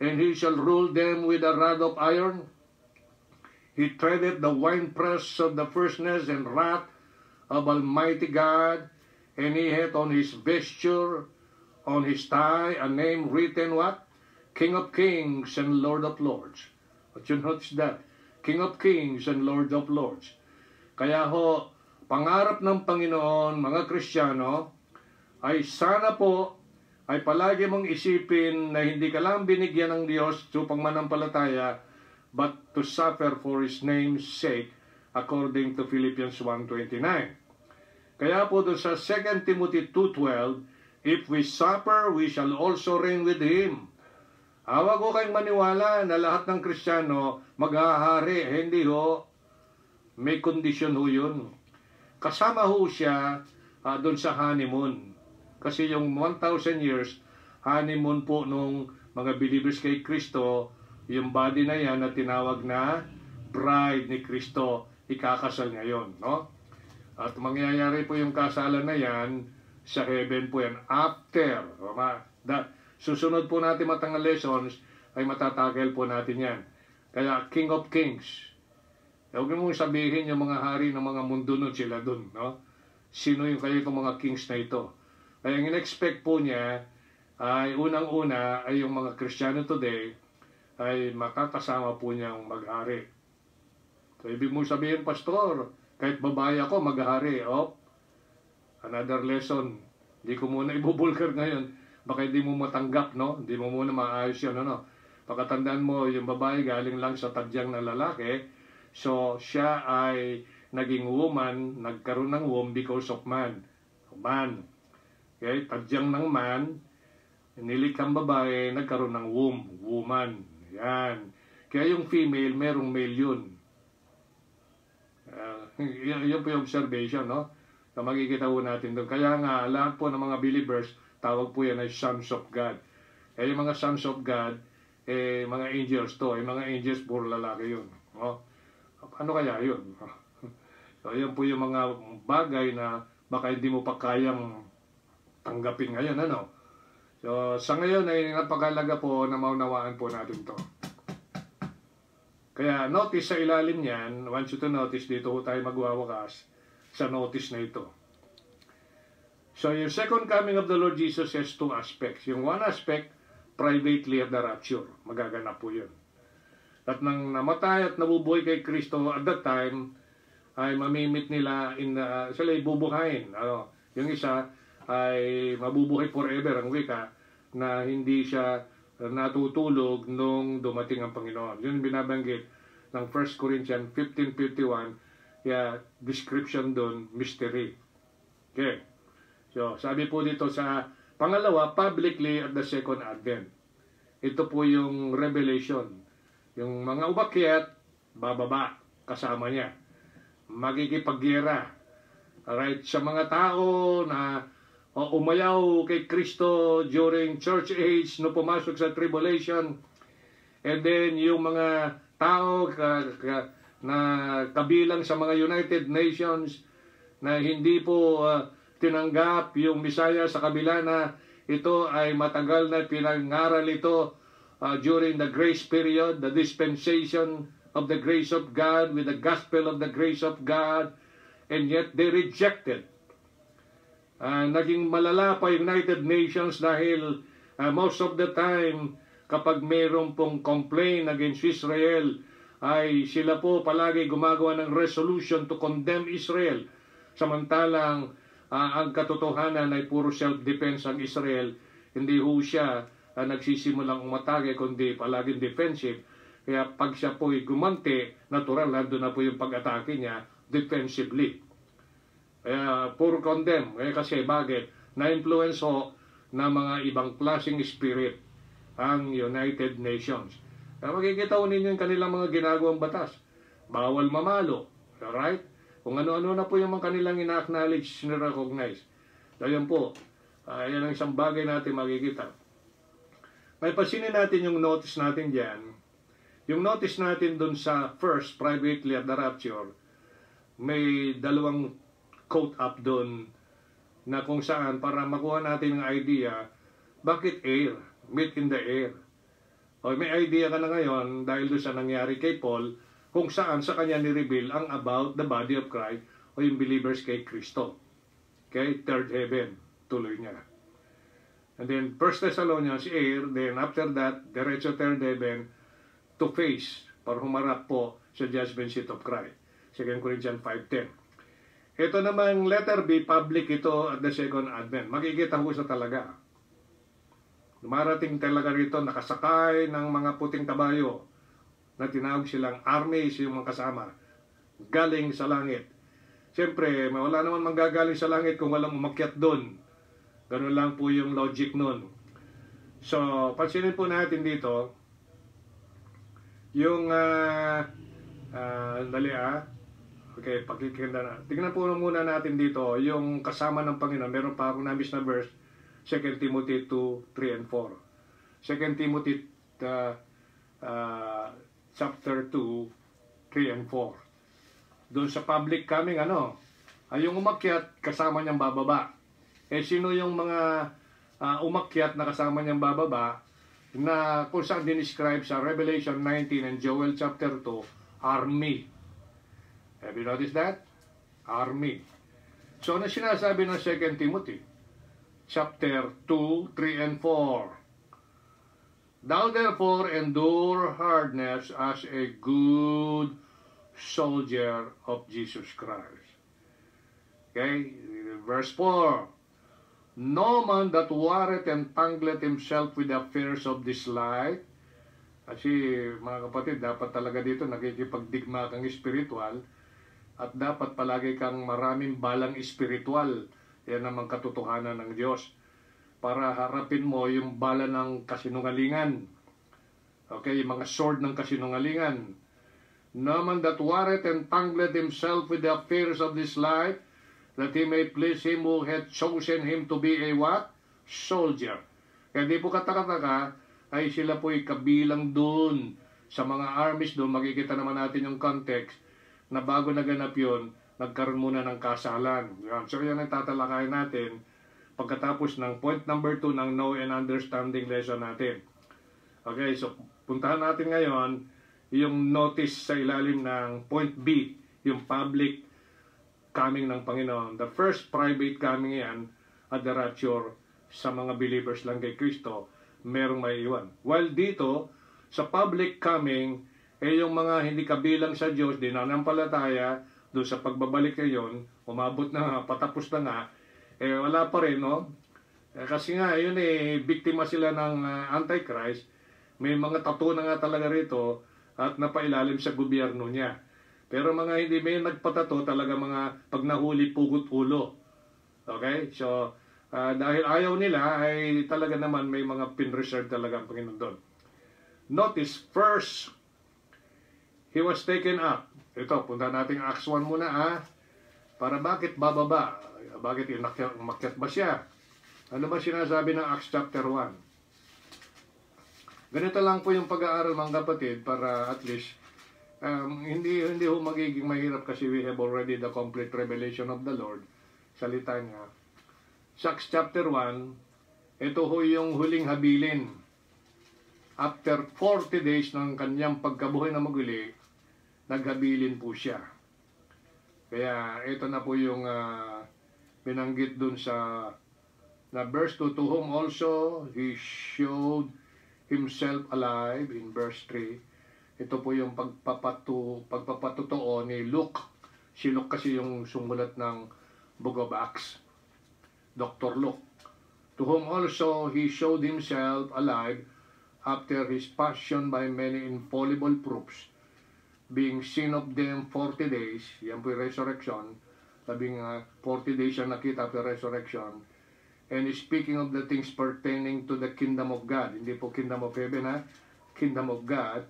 And he shall rule them with a rod of iron. He treadeth the winepress of the fierceness and wrath of Almighty God, And he had on his vesture, on his thigh, a name written what? King of Kings and Lord of Lords. But you notice that? King of Kings and Lord of Lords. Kaya ho, pangarap ng Panginoon, mga Kristiyano, ay sana po ay palagi mong isipin na hindi ka lang binigyan ng Diyos upang manampalataya, but to suffer for His name's sake, according to Philippians 1:29. Kaya po doon sa 2 Timothy 2:12, if we suffer, we shall also reign with Him. Hawag ko kayong maniwala na lahat ng Kristiyano maghahari. Hindi ho. May kondisyon ho yun. Kasama ho siya doon sa honeymoon. Kasi yung 1,000 years, honeymoon po nung mga believers kay Kristo, yung body na yan na tinawag na bride ni Kristo, ikakasal ngayon. No? At mangyayari po yung kasalan na yan sa heaven po yan. After. Susunod po natin matang lessons ay matatagel po natin yan. Kaya King of Kings. Huwag mong sabihin yung mga hari ng mga mundo nun sila dun. No? Sino yung kayo itong mga kings na ito? Kaya ang in-expect po niya ay unang-una ay yung mga Kristiyano today ay makakasama po niyang mag-hari. So ibig mong sabihin, Pastor, kahit babae ako, mag-hari. Oh, another lesson. Hindi ko muna ibubulgar ngayon. Baka hindi mo matanggap, no? Hindi mo muna maayos yun, ano? Pagkatandaan mo, yung babae galing lang sa tadyang ng lalaki. So, siya ay naging woman, nagkaroon ng womb because of man. Man. Okay? Tadyang ng man, nilikhang babae, nagkaroon ng womb. Woman. Yan. Kaya yung female, merong male yun. Yun po yung observation, no? Na makikita po natin doon. Kaya nga, lahat po ng mga believers, tawag po yan ay sons of God. Kaya yung mga sons of God, mga angels to. Mga angels, puro lalaki yun. No? Ano kaya yun? So, yun po yung mga bagay na baka hindi mo pa kayang tanggapin ngayon, ano? So, sa ngayon ay napakalaga po na maunawaan po natin to. Kaya notice sa ilalim niyan, once you to notice, dito po tayo magwawakas sa notice na ito. So yung second coming of the Lord Jesus has two aspects. Yung one aspect, privately at the rapture. Magaganap po yun. At nang namatay at nabubuhay kay Kristo at that time, ay mamimit nila, sila ibubuhayin. Yung isa ay mabubuhay forever, ang wika, na hindi siya natutulog nung dumating ang Panginoon. Yun binabanggit ng 1 Corinthians 15:51, description doon, mystery. Okay. So, sabi po dito sa pangalawa, publicly at the second advent. Ito po yung revelation. Yung mga umakyat, bababa, kasama niya. Magkikipagyera. Alright, sa mga tao na umayaw kay Kristo during church age, no pumasok sa tribulation, and then yung mga tao na kabilang sa mga United Nations na hindi po tinanggap yung Messiah sa kabila na ito ay matagal na pinangaral ito during the grace period, the dispensation of the grace of God with the gospel of the grace of God, and yet they rejected. Naging malala pa United Nations dahil most of the time kapag mayroon pong complaint against Israel ay sila po palagi gumagawa ng resolution to condemn Israel. Samantalang ang katotohanan ay puro self-defense ang Israel. Hindi ho siya nagsisimulang umatake kundi palaging defensive. Kaya pag siya po ay gumanti, natural nandun na po yung pag-atake niya defensively. Kaya puro condemn. Kaya kasi bakit? Na-influence ho na mga ibang klaseng spirit ang United Nations. Kaya makikita ho ninyo yung kanilang mga ginagawang batas. Bawal mamalo. Alright? Kung ano-ano na po yung mga kanilang ina-acknowledge, nire-recognize. Dayan po. Yan ang isang bagay natin makikita. May pasinin natin yung notice natin dyan. Yung notice natin dun sa first, privately at the rapture, may dalawang quote up doon na kung saan para makuha natin ng idea bakit air, meet in the air. O may idea ka na ngayon dahil doon sa nangyari kay Paul kung saan sa kanya ni-reveal ang about the body of Christ o yung believers kay Kristo. Okay, third heaven, tuloy niya. And then 1 Thessalonians air, then after that, diretso third heaven to face, para humarap po sa judgment seat of Christ. 2 Corinthians 5:10. Ito namang letter B, public ito at the second advent. Makikita ko sa talaga. Dumarating talaga rito, nakasakay ng mga puting kabayo na tinawag silang armies, yung mga kasama, galing sa langit. Siyempre, wala naman manggagaling sa langit kung walang umakyat doon. Ganun lang po yung logic nun. So, pansinin po natin dito, yung, okay, pakikita na. Tingnan po muna natin dito, yung kasama ng Panginoon. Meron pa akong nabis na verse, 2 Timothy 2, 3 and 4. 2 Timothy chapter 2, 3 and 4. Doon sa public coming, ay yung umakyat, kasama niyang bababa. Sino yung mga umakyat na kasama niyang bababa na kung saan dinescribe sa Revelation 19 and Joel chapter 2, army. Have you noticed that? Army. So, ano sinasabi ng 2 Timothy? Chapter 2, 3 and 4. Thou therefore endure hardness as a good soldier of Jesus Christ. Okay? Verse 4. No man that warreth entangleth himself with the affairs of this life. Kasi mga kapatid, dapat talaga dito nakikipagdigma kang spiritual at dapat palagi kang maraming balang spiritual. Yan naman katotohanan ng Diyos. Para harapin mo yung bala ng kasinungalingan. Okay, yung mga sword ng kasinungalingan. No man that warreth entangleth himself with the affairs of this life, that he may please him who hath chosen him to be a what? Soldier. Kaya di po katakataka, ay sila po'y kabilang doon sa mga armies doon. Makikita naman natin yung context na bago naganap yun, nagkaroon muna ng kasalan. So yan ang tatalakayin natin pagkatapos ng point number 2 ng know and understanding lesson natin. Okay, so puntahan natin ngayon yung notice sa ilalim ng point B, yung public coming ng Panginoon. The first private coming yan at the rapture sa mga believers lang kay Kristo, merong may iwan. While dito, sa public coming, yung mga hindi kabilang sa Diyos, dinanampalataya, doon sa pagbabalik ngayon, umabot na nga, patapos na nga, wala pa rin, no? Kasi nga, yun biktima sila ng Antichrist, may mga tattoo na nga talaga rito, at napailalim sa gobyerno niya. Pero mga hindi may nagpatato, talaga mga pag nahuli, pugot ulo. Okay? So, dahil ayaw nila, ay talaga naman may mga pin-reserve talaga ang Panginoon doon. Notice, first, he was taken up. Ito, punta natin Acts 1 muna, para bakit bababa? Bakit umakyat ba siya? Ano ba sinasabi ng Acts chapter 1? Ganito lang po yung pag-aaral mga kapatid para at least hindi ho magiging mahirap kasi we have already the complete revelation of the Lord. Salita niya. Sa Acts chapter 1, ito ho yung huling habilin. After 40 days ng kanyang pagkabuhay na maguli, naghabilin po siya. Kaya ito na po yung binanggit dun sa verse 2, to whom also he showed himself alive in verse 3. Ito po yung pagpapatotoo ni Luke. Si Luke kasi yung sumulat ng Book of Acts. Dr. Luke. To whom also he showed himself alive after his passion by many infallible proofs, being seen of them 40 days. Yan po yung resurrection. Sabing 40 days siya nakita after resurrection. And speaking of the things pertaining to the kingdom of God. Hindi po kingdom of heaven, kingdom of God.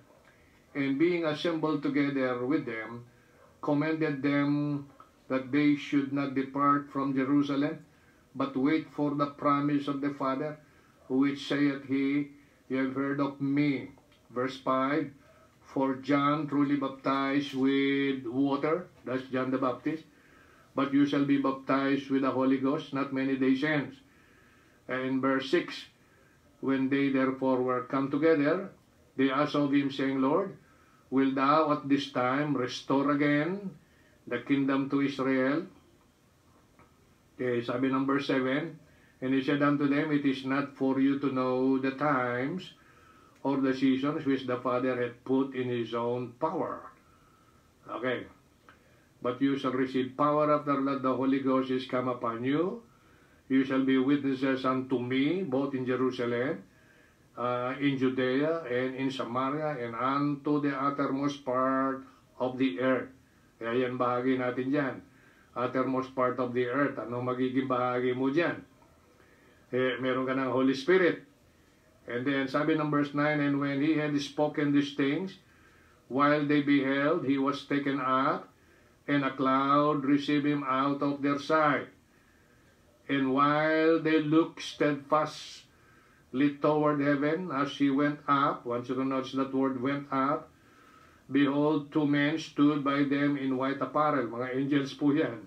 And being assembled together with them, commended them that they should not depart from Jerusalem, but wait for the promise of the Father, which saith he, ye have heard of me. Verse 5, for John truly baptized with water, that's John the Baptist, but you shall be baptized with the Holy Ghost not many days hence. And verse 6, when they therefore were come together, they asked of him, saying, Lord, will thou at this time restore again the kingdom to Israel? Okay, sabi ng verse 7, and he said unto them, it is not for you to know the times or the seasons which the Father hath put in his own power. Okay. But you shall receive power after that the Holy Ghost is come upon you. You shall be witnesses unto me, both in Jerusalem, in Judea, and in Samaria, and unto the uttermost part of the earth. Kaya yan bahagi natin dyan. Uttermost part of the earth. Ano magiging bahagi mo dyan? Meron ka ng Holy Spirit. And then sabi ng verse 9, and when he had spoken these things, while they beheld, he was taken up, and a cloud received him out of their sight. And while they looked steadfastly toward heaven, as he went up, once you can notice that word went up, behold, two men stood by them in white apparel. Mga angels po yan.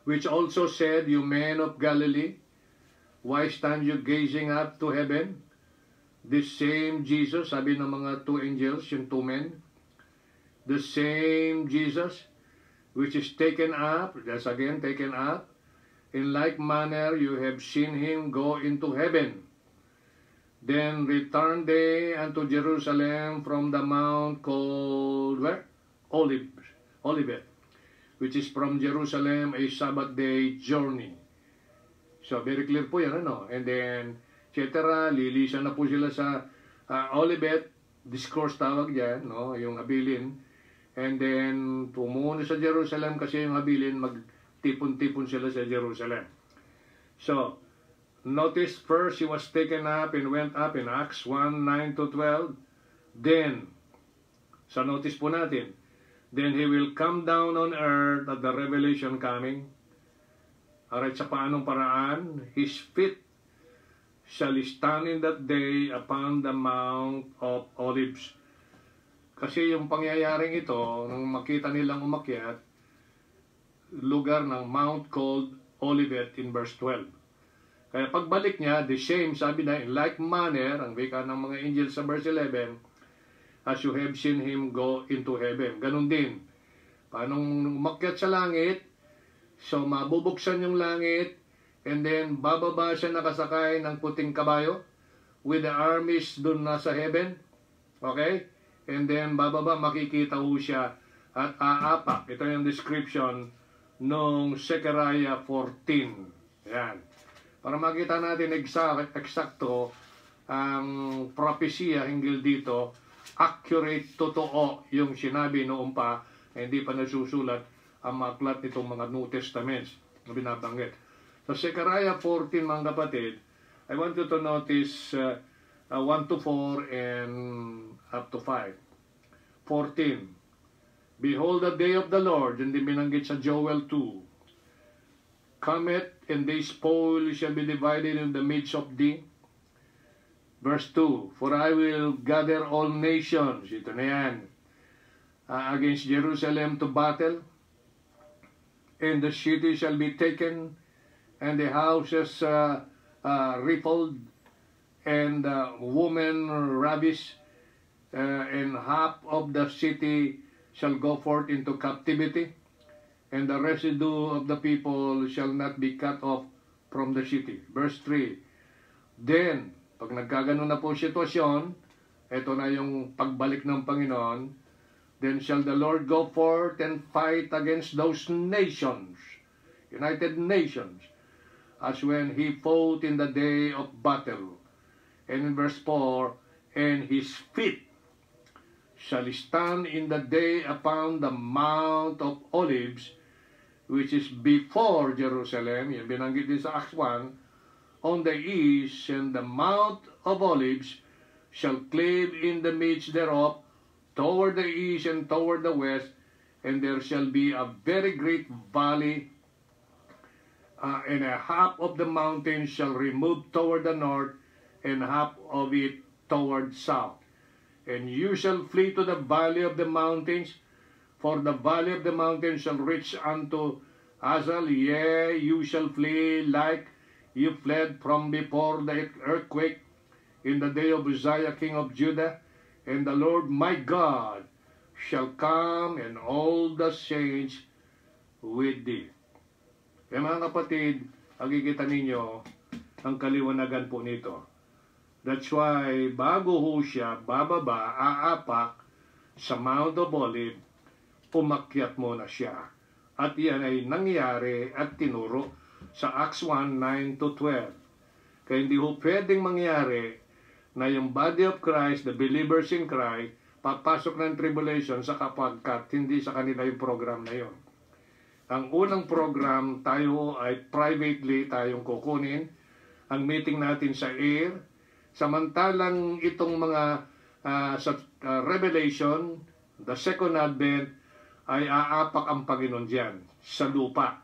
Which also said, you men of Galilee, why stand you gazing up to heaven? This same Jesus, sabi ng mga two angels, yung two men, the same Jesus, which is taken up, that's again taken up, in like manner you have seen him go into heaven. Then returned they unto Jerusalem from the mount called, where? Olivet, which is from Jerusalem a Sabbath day journey. So very clear po yan, ano? And then, etc. Lilisan na po sila sa Olivet, discourse tawag dyan, no? Yung habilin. And then, pumunta sa Jerusalem kasi yung habilin, magtipon-tipon sila sa Jerusalem. So, notice first, he was taken up and went up in Acts 1:9-12. Then, sa notice po natin, then he will come down on earth at the revelation coming. Alright, sa paanong paraan? His feet shall stand in that day upon the Mount of Olives. Kasi yung pangyayaring ito, nung makita nilang umakyat, lugar ng Mount called Olivet in verse 12. Kaya pagbalik niya, the same, sabi na, in like manner, ang wika ng mga angels sa verse 11, as you have seen him go into heaven. Ganun din. Paanong umakyat sa langit, so mabubuksan yung langit, and then bababa siya nakasakay ng puting kabayo with the armies dun nasa heaven. Okay? And then bababa, makikita ho siya at aapak. Ito yung description nung Zechariah 14. Yan. Para makita natin eksakto ang propesya hinggil dito, accurate, totoo yung sinabi noon pa, hindi pa nasusulat ang mga aklat nitong mga New Testaments na binabanggit. Sa Zechariah 14, mga kapatid, I want you to notice 1-4 and up to 5. 14. Behold the day of the Lord, and din binanggit sa Joel 2. Cometh, and the spoil shall be divided in the midst of thee. Verse 2. For I will gather all nations, ito na yan, against Jerusalem to battle, and the city shall be taken, and the houses rifled, and women ravished, and half of the city shall go forth into captivity, and the residue of the people shall not be cut off from the city. Verse 3. Then, pag nagkaganon na po sitwasyon, ito na yung pagbalik ng Panginoon, then shall the Lord go forth and fight against those nations, United Nations, as when he fought in the day of battle. And in verse 4, and his feet shall stand in the day upon the Mount of Olives, which is before Jerusalem, yan binanggit din sa Acts 1, on the east, and the Mount of Olives shall cleave in the midst thereof, toward the east and toward the west, and there shall be a very great valley, and a half of the mountain shall remove toward the north, and half of it toward south. And you shall flee to the valley of the mountains, for the valley of the mountains shall reach unto Azal. Yea, you shall flee like you fled from before the earthquake in the day of Uzziah king of Judah. And the Lord my God shall come, and all the saints with thee. Kaya mga kapatid, makikita ninyo ang kaliwanagan po nito. That's why bago ho siya bababa, aapak sa Mount of Olive, umakyat muna siya. At yan ay nangyari at tinuro sa Acts 1:9-12. Kaya hindi ho pwedeng mangyari na yung body of Christ, the believers in Christ, papasok ng tribulation sa kapagkat hindi sa kanila yung program na yon. Ang unang program, tayo ay privately tayong kukunin. Ang meeting natin sa air. Samantalang itong mga Revelation, the second advent, ay aapak ang Panginoon diyan sa lupa.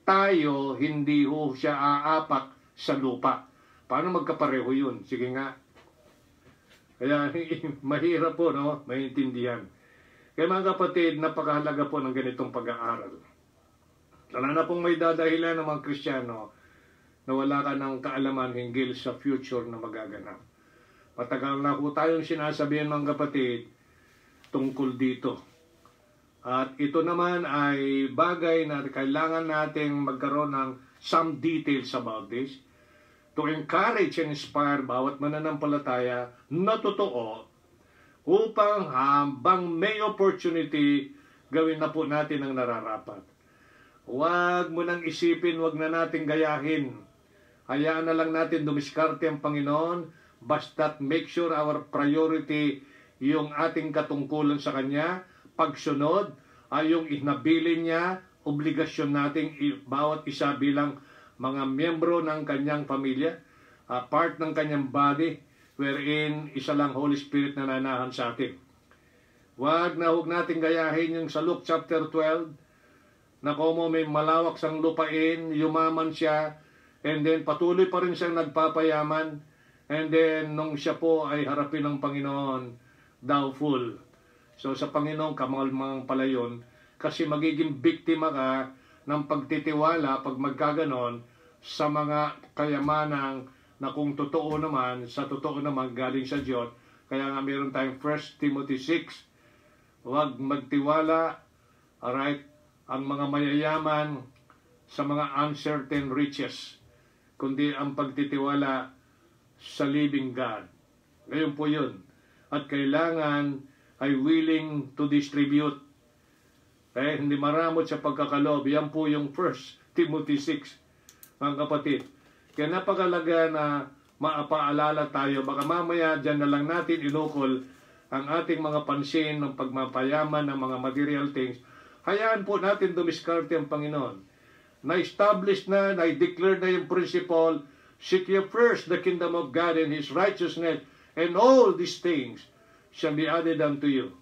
Tayo, hindi ho siya aapak sa lupa. Paano magkapareho yun? Sige nga. Kaya mahirap po, no? Maintindihan. Kaya mga kapatid, napakahalaga po ng ganitong pag-aaral. Wala na pong may dadahilan ng mga Kristiyano na wala ka ng kaalaman hinggil sa future na magaganap. Matagal na po tayong sinasabihan mga kapatid tungkol dito. At ito naman ay bagay na kailangan nating magkaroon ng some details about this to encourage and inspire bawat mananampalataya na totoo upang habang may opportunity, gawin na po natin ang nararapat. Huwag mo nang isipin, huwag na natin gayahin. Hayaan na lang natin dumiskarte ang Panginoon, basta't make sure our priority yung ating katungkulan sa Kanya, pagsunod ay yung inabilin niya, obligasyon nating bawat isa bilang mga miyembro ng Kanyang pamilya, part ng Kanyang body, wherein isa lang Holy Spirit na nanahan sa atin. Huwag natin gayahin yung sa Luke chapter 12, na kung may malawak sang lupain, yumaman siya, and then patuloy pa rin siyang nagpapayaman, and then nung siya po ay harapin ng Panginoon, doubtful. So sa Panginoon, kamalmang pala yun, kasi magiging biktima ka ng pagtitiwala pag magkaganon sa mga kayamanang na kung totoo naman, sa totoo naman galing sa Diyos. Kaya nga meron tayong 1 Timothy 6, huwag magtiwala, alright, ang mga mayayaman sa mga uncertain riches, kundi ang pagtitiwala sa living God. Ngayon po yun. At kailangan ay willing to distribute. Hindi maramot sa pagkakaloob. Yan po yung 1 Timothy 6, mga kapatid. Kaya napakalaga na maapaalala tayo. Baka mamaya dyan na lang natin inukol ang ating mga pansin ng pagmapayaman ng mga material things. Hayaan po natin dumiskarte ang Panginoon. Na-establish na, na-declare na yung principle, seek ye first the kingdom of God and His righteousness, and all these things shall be added unto you.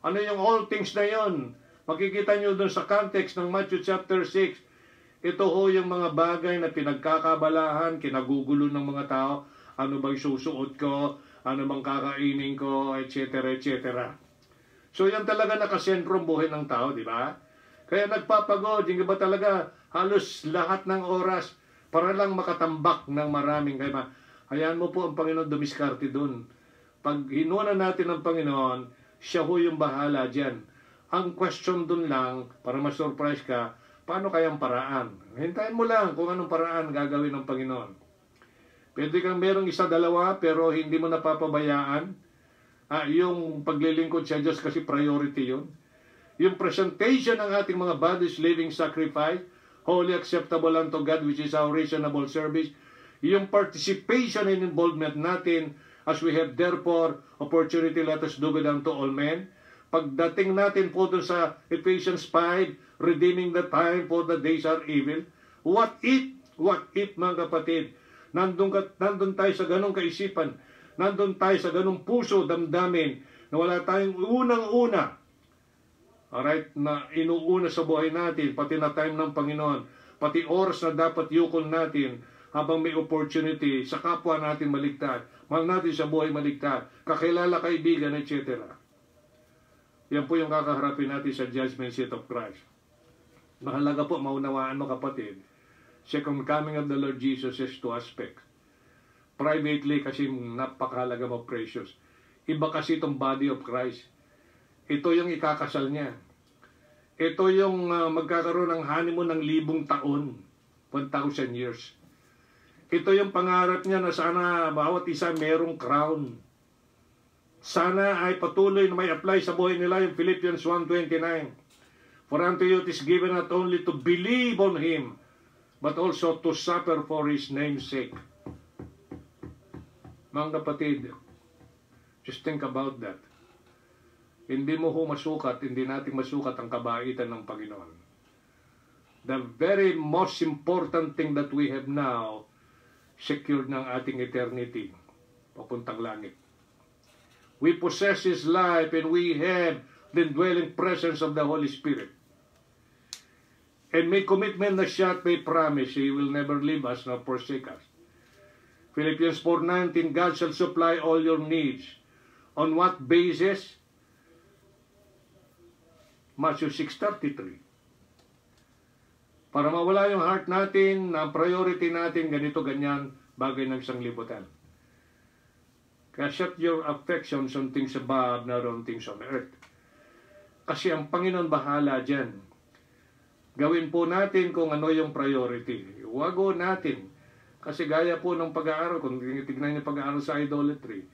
Ano yung all things na yon? Makikita nyo dun sa context ng Matthew chapter 6. Ito ho yung mga bagay na pinagkakabalahan, kinagugulo ng mga tao. Ano bang susuot ko? Ano bang kakainin ko? Etc. etc. So yan talaga nakasentro ang buhay ng tao, di ba? Kaya nagpapagod, hindi ba talaga halos lahat ng oras para lang makatambak ng maraming kaya. Hayaan mo po ang Panginoon dumiskarte dun. Pag hinunan natin ang Panginoon, siya ho yung bahala dyan. Ang question dun lang, para ma-surprise ka, paano kayang paraan? Hintayin mo lang kung anong paraan gagawin ng Panginoon. Pwede kang merong isa, dalawa, pero hindi mo napapabayaan. Yung paglilingkod sa Diyos kasi priority yun. Yung presentation ng ating mga bodies, living sacrifice, holy acceptable unto God, which is our reasonable service. Yung participation and involvement natin, as we have therefore opportunity, let us do good unto all men. Pagdating natin po dun sa Ephesians 5, redeeming the time for the days are evil. What if mga kapatid, nandun tayo sa ganong kaisipan, nandun tayo sa ganong puso, damdamin, na wala tayong unang-una, alright, na inuuna sa buhay natin, pati na time ng Panginoon, pati oras na dapat yukol natin, habang may opportunity sa kapwa natin maligtad, mahal natin sa buhay maligtad, kakilala, kaibigan, etc. Yan po yung kakaharapin natin sa judgment seat of Christ. Mahalaga po, maunawaan mo kapatid, second coming of the Lord Jesus is two aspects. Privately kasi napakahalaga mo, precious. Iba kasi itong body of Christ. Ito yung ikakasal niya. Ito yung magkakaroon ng honeymoon ng 1,000 taon. 1,000 years. Ito yung pangarap niya na sana bawat isa merong crown. Sana ay patuloy na may apply sa buhay nila yung Philippians 1:29. For unto you it is given not only to believe on Him, but also to suffer for His name's sake. Mga kapatid, just think about that. Hindi mo masukat, hindi natin masukat ang kabaitan ng Panginoon. The very most important thing that we have now, secured ng ating eternity, papuntang langit. We possess His life and we have the indwelling presence of the Holy Spirit. And may commitment na siya at may promise, He will never leave us nor forsake us. Philippians 4:19, God shall supply all your needs. On what basis? Matthew 6:33. Para mawala yung heart natin, na priority natin, ganito, ganyan, bagay ng sanglibutan. Kaya set your affections on things above, not on things on earth. Kasi ang Panginoon bahala dyan. Gawin po natin kung ano yung priority. Wago natin. Kasi gaya po ng pag-aaral, kung tignan niyo pag-aaral sa idolatry,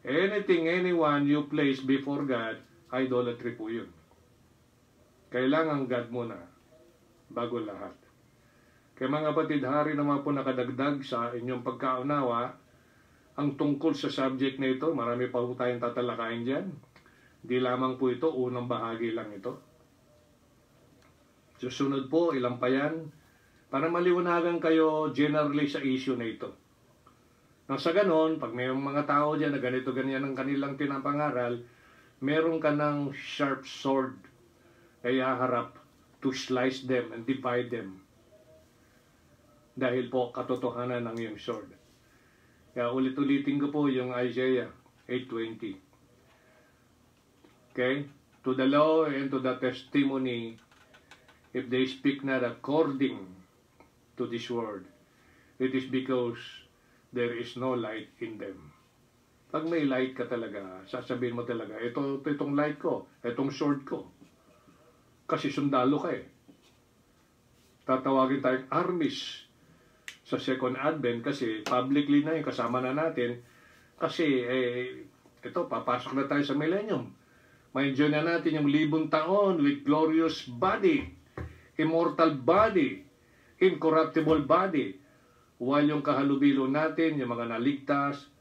anything, anyone you place before God, idolatry po yun. Kailangan God muna, bago lahat. Kaya mga kapatid, hari naman po nakadagdag sa inyong pagkaunawa, ang tungkol sa subject na ito, marami pa po tayong tatalakayin dyan. Di lamang po ito, unang bahagi lang ito. Susunod po, ilang pa yan, para maliwanagan kayo generally sa issue na ito. Nang sa ganon, pag may mga tao dyan na ganito ganyan ang kanilang tinapangaral, meron ka ng sharp sword ay haharap to slice them and divide them. Dahil po katotohanan ng iyong sword. Kaya ulit-ulitin ko po yung Isaiah 8:20. Okay? To the law and to the testimony, if they speak not according to this word, it is because there is no light in them. Pag may light ka talaga, sasabihin mo talaga, itong light ko, itong sword ko. Kasi sundalo ka eh. Tatawagin tayong armies sa Second Advent kasi publicly na yung kasama na natin. Kasi ito, papasok na tayo sa millennium. Ma-enjoy na natin yung 1,000 taon with glorious body, immortal body, incorruptible body. While yung kahalubilo natin, yung mga naligtas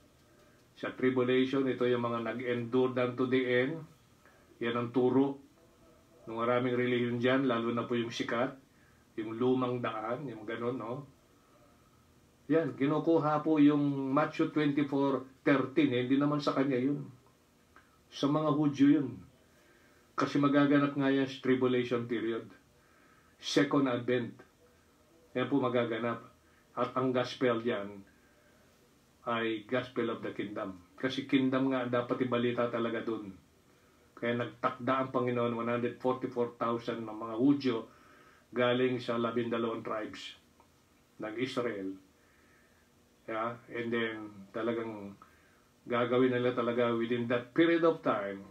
sa tribulation, ito yung mga nag-endure down to the end. Yan ang turo ng maraming religion dyan, lalo na po yung sikat, yung lumang daan, yung gano'n, no? Yan, kinukuha po yung Matthew 24:13, hindi naman sa kanya yun. Sa mga Hudyo yun. Kasi magaganap nga yan sa tribulation period. Second Advent. Yan po magaganap. At ang gospel yan ay gospel of the kingdom. Kasi kingdom nga dapat ibalita talaga dun. Kaya nagtakda ang Panginoon 144,000 ng mga Hudyo galing sa 12 tribes ng Israel. Yeah? And then talagang gagawin nila talaga within that period of time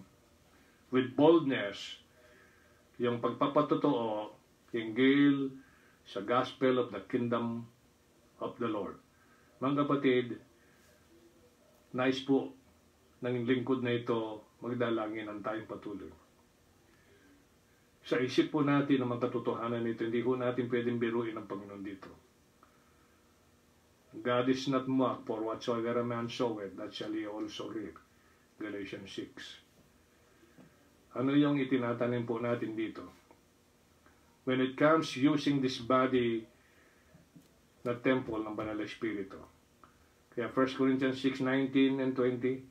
with boldness yung pagpapatotoo, hinggil sa gospel of the kingdom of the Lord. Mga kapatid, nais po ng lingkod na ito magdalangin ang tayong patuloy. Sa isip po natin ang mga katotohanan nito, hindi po natin pwedeng biruin ang Panginoon dito. God is not mocked, for whatsoever a man soweth, that shall he also reap. Galatians 6. Ano yung itinatanim po natin dito? When it comes using this body, na temple ng Banal na Espiritu. Kaya 1 Corinthians 6:19 and 20,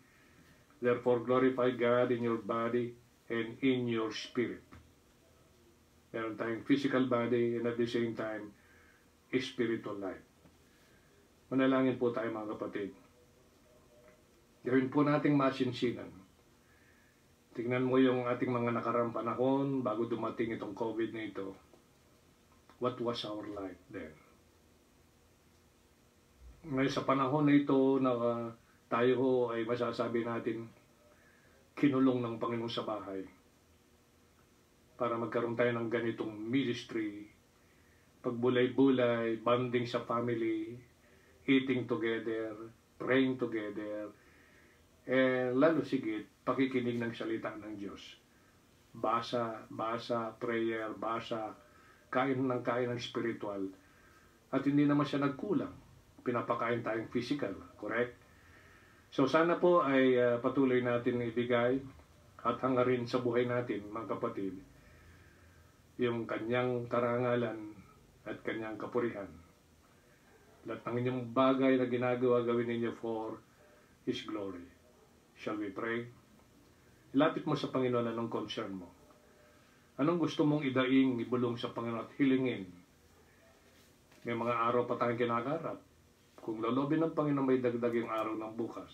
therefore glorify God in your body and in your spirit. Meron tayong physical body and at the same time, spiritual life. Manalangin po tayo mga kapatid. Gawin po nating masinsinan. Tingnan mo yung ating mga nakarang panahon bago dumating itong COVID na ito. What was our life then? Ngayon sa panahon na ito na tayo ho ay masasabi natin kinulong ng Panginoon sa bahay para magkaroon tayo ng ganitong ministry pagbulay-bulay, bonding sa family, eating together, praying together, lalo sigit, pakikinig ng salita ng Diyos. Basa, prayer, kain ng spiritual. At hindi naman siya nagkulang. Pinapakain tayong physical, correct? So sana po ay patuloy natin ibigay at hangarin sa buhay natin, mga kapatid, yung kanyang karangalan at kanyang kapurihan. Lahat ng inyong bagay na ginagawa, gawin ninyo for His glory. Shall we pray? Ilapit mo sa Panginoon anong concern mo. Anong gusto mong idaing, ibulong sa Panginoon at hilingin? May mga araw pa tayong kinakarap. Kung lolobin ng Panginoon, may dagdag yung araw ng bukas.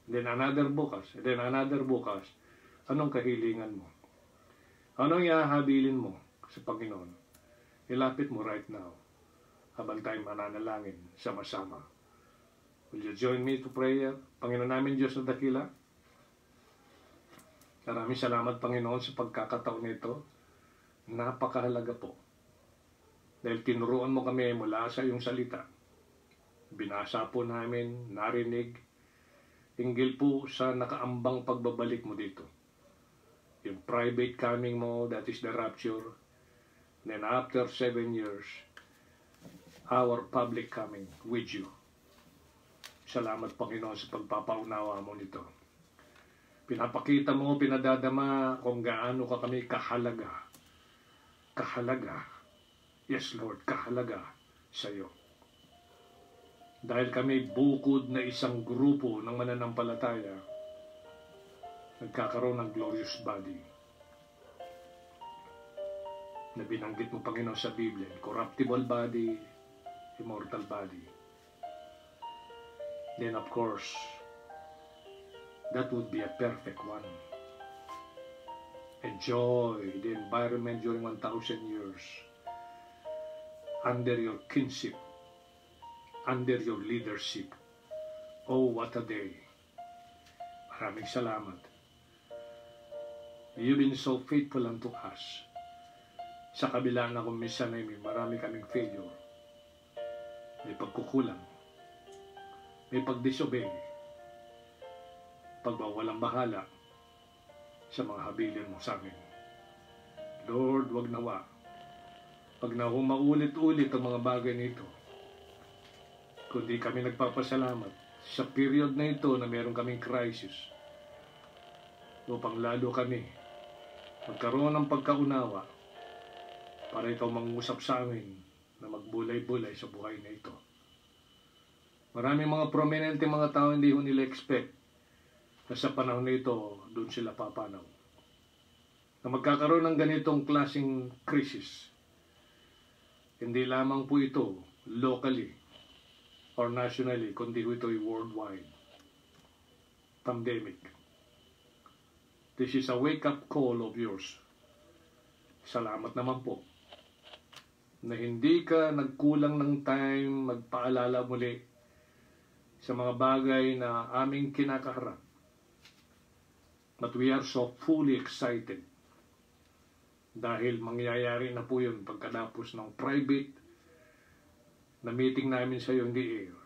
Then another bukas. Then another bukas. Anong kahilingan mo? Anong ihahabilin mo sa Panginoon? Ilapit mo right now. Habang tayo mananalangin sama-sama. Will you join me to prayer? Panginoon namin Diyos na dakila. Maraming salamat Panginoon sa pagkakataon nito. Napakahalaga po. Dahil tinuruan mo kami mula sa iyong salita. Binasa po namin, narinig, hinggil po sa nakaambang pagbabalik mo dito. Yung private coming mo, that is the rapture. Then after 7 years, our public coming with you. Salamat Panginoon sa pagpapaunawa mo nito. Pinapakita mo, pinadadama kung gaano ka kami kahalaga. Kahalaga. Yes, Lord, kahalaga sa iyo. Dahil kami bukod na isang grupo ng mananampalataya, nagkakaroon ng glorious body. Na binanggit mo, Panginoon, sa Biblia, corruptible body, immortal body. Then, of course, that would be a perfect one. Enjoy the environment during 1,000 years. Under your kinship, under your leadership. Oh, what a day. Maraming salamat. You've been so faithful unto us. Sa kabila na kung minsan ay marami kaming failure. May pagkukulang. May pagdisobey. Pagbawalang bahala sa mga habilin mo sa amin. Lord, wag nawa. Pag na maulit-ulit ang mga bagay nito, kundi kami nagpapasalamat sa period na ito na meron kaming crisis upang lalo kami magkaroon ng pagkaunawa para ikaw mangusap sa amin na magbulay-bulay sa buhay na ito. Maraming mga prominente mga tao hindi ho nila expect na sa panahon na ito doon sila papanaw. Na magkakaroon ng ganitong klaseng crisis. Hindi lamang po ito locally or nationally, kundi ito ay worldwide pandemic. This is a wake-up call of yours. Salamat naman po na hindi ka nagkulang ng time magpaalala muli sa mga bagay na aming kinakaharap. But we are so fully excited dahil mangyayari na po yun pagkatapos ng private na meeting namin sa iyo, hindi air.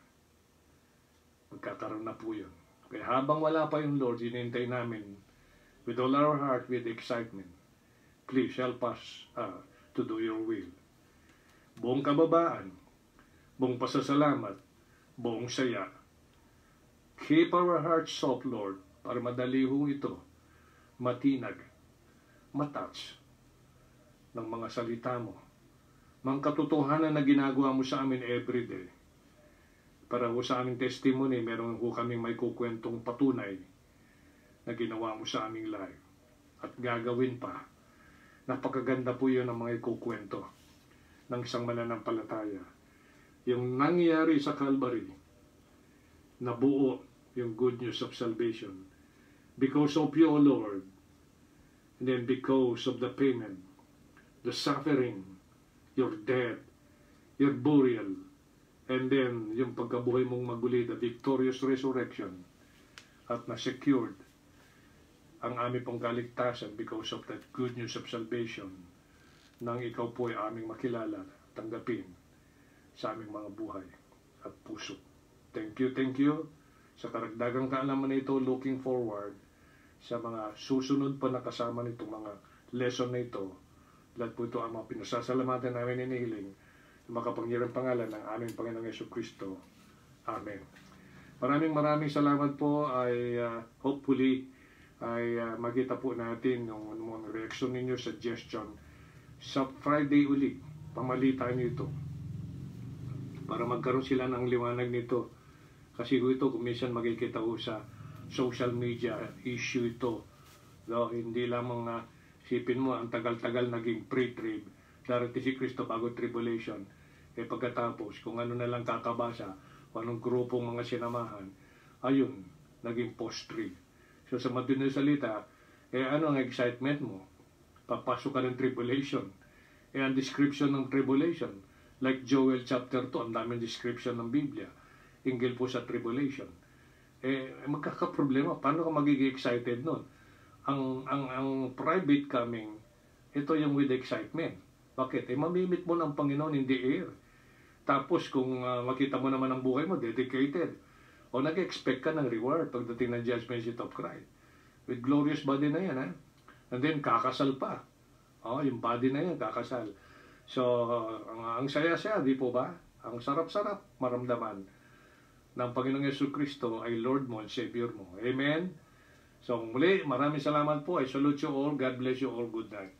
Magkakaroon na po yun. Kaya habang wala pa yung Lord, hinintay namin with all our heart, with excitement. Please help us to do your will. Buong kababaan, buong pasasalamat, buong saya. Keep our hearts soft, Lord, para madali ho ito, matinag, matouch ng mga salita mo, mga katotohanan na ginagawa mo sa amin everyday. Para ho sa aming testimony, meron ho kaming may kukwentong patunay na ginawa mo sa aming life. At gagawin pa. Napakaganda po yun ang mga ikukwento ng isang mananampalataya. Yung nangyari sa Calvary, nabuo yung good news of salvation. Because of you, O Lord, and then because of the payment, the suffering, your death, your burial, and then yung pagkabuhay mong maguli, the victorious resurrection, at na-secured ang aming pong kaligtasan because of that good news of salvation nang ikaw po ay aming makilala at tanggapin sa aming mga buhay at puso. Thank you sa karagdagang kaalaman na ito. Looking forward sa mga susunod pa na kasama nitong mga lesson na ito. Lahat po ito ang mga pinasasalamatan namin inihiling ng makapangyarihang pangalan ng aming Panginoong Jesucristo. Amen. Maraming salamat po. Hopefully ay makita po natin yung mga reaction ninyo, suggestion sa Friday uli. Pamalitan nyo ito para magkaroon sila ng liwanag nito, kasi ito kuminsan makikita ko sa social media issue ito, no? Hindi lamang sipin mo ang tagal-tagal naging pre-trib, darating si Kristo bago tribulation, pagkatapos kung ano na lang kakabasa, kung anong grupong mga sinamahan, ayun, naging post-trib. So sa madaling salita, ano ang excitement mo? Papasok ka ng tribulation. Ang description ng tribulation, like Joel chapter 2, ang daming description ng Biblia, hinggil po sa tribulation. Magkakaproblema. Paano ka magiging excited nun? Ang private coming, ito yung with excitement. Bakit? Mamimit mo ng Panginoon in the air. Tapos kung makita mo naman ang buhay mo, dedicated. O nag-expect ka ng reward pagdating ng judgment seat of Christ. With glorious body na yan, ha? And then, kakasal pa. Yung body na yan, kakasal. So, ang saya-saya, di po ba? Ang sarap-sarap maramdaman ng Panginoong Jesucristo ay Lord mo and Savior mo. Amen? So, muli, maraming salamat po. I salute you all. God bless you all. Good night.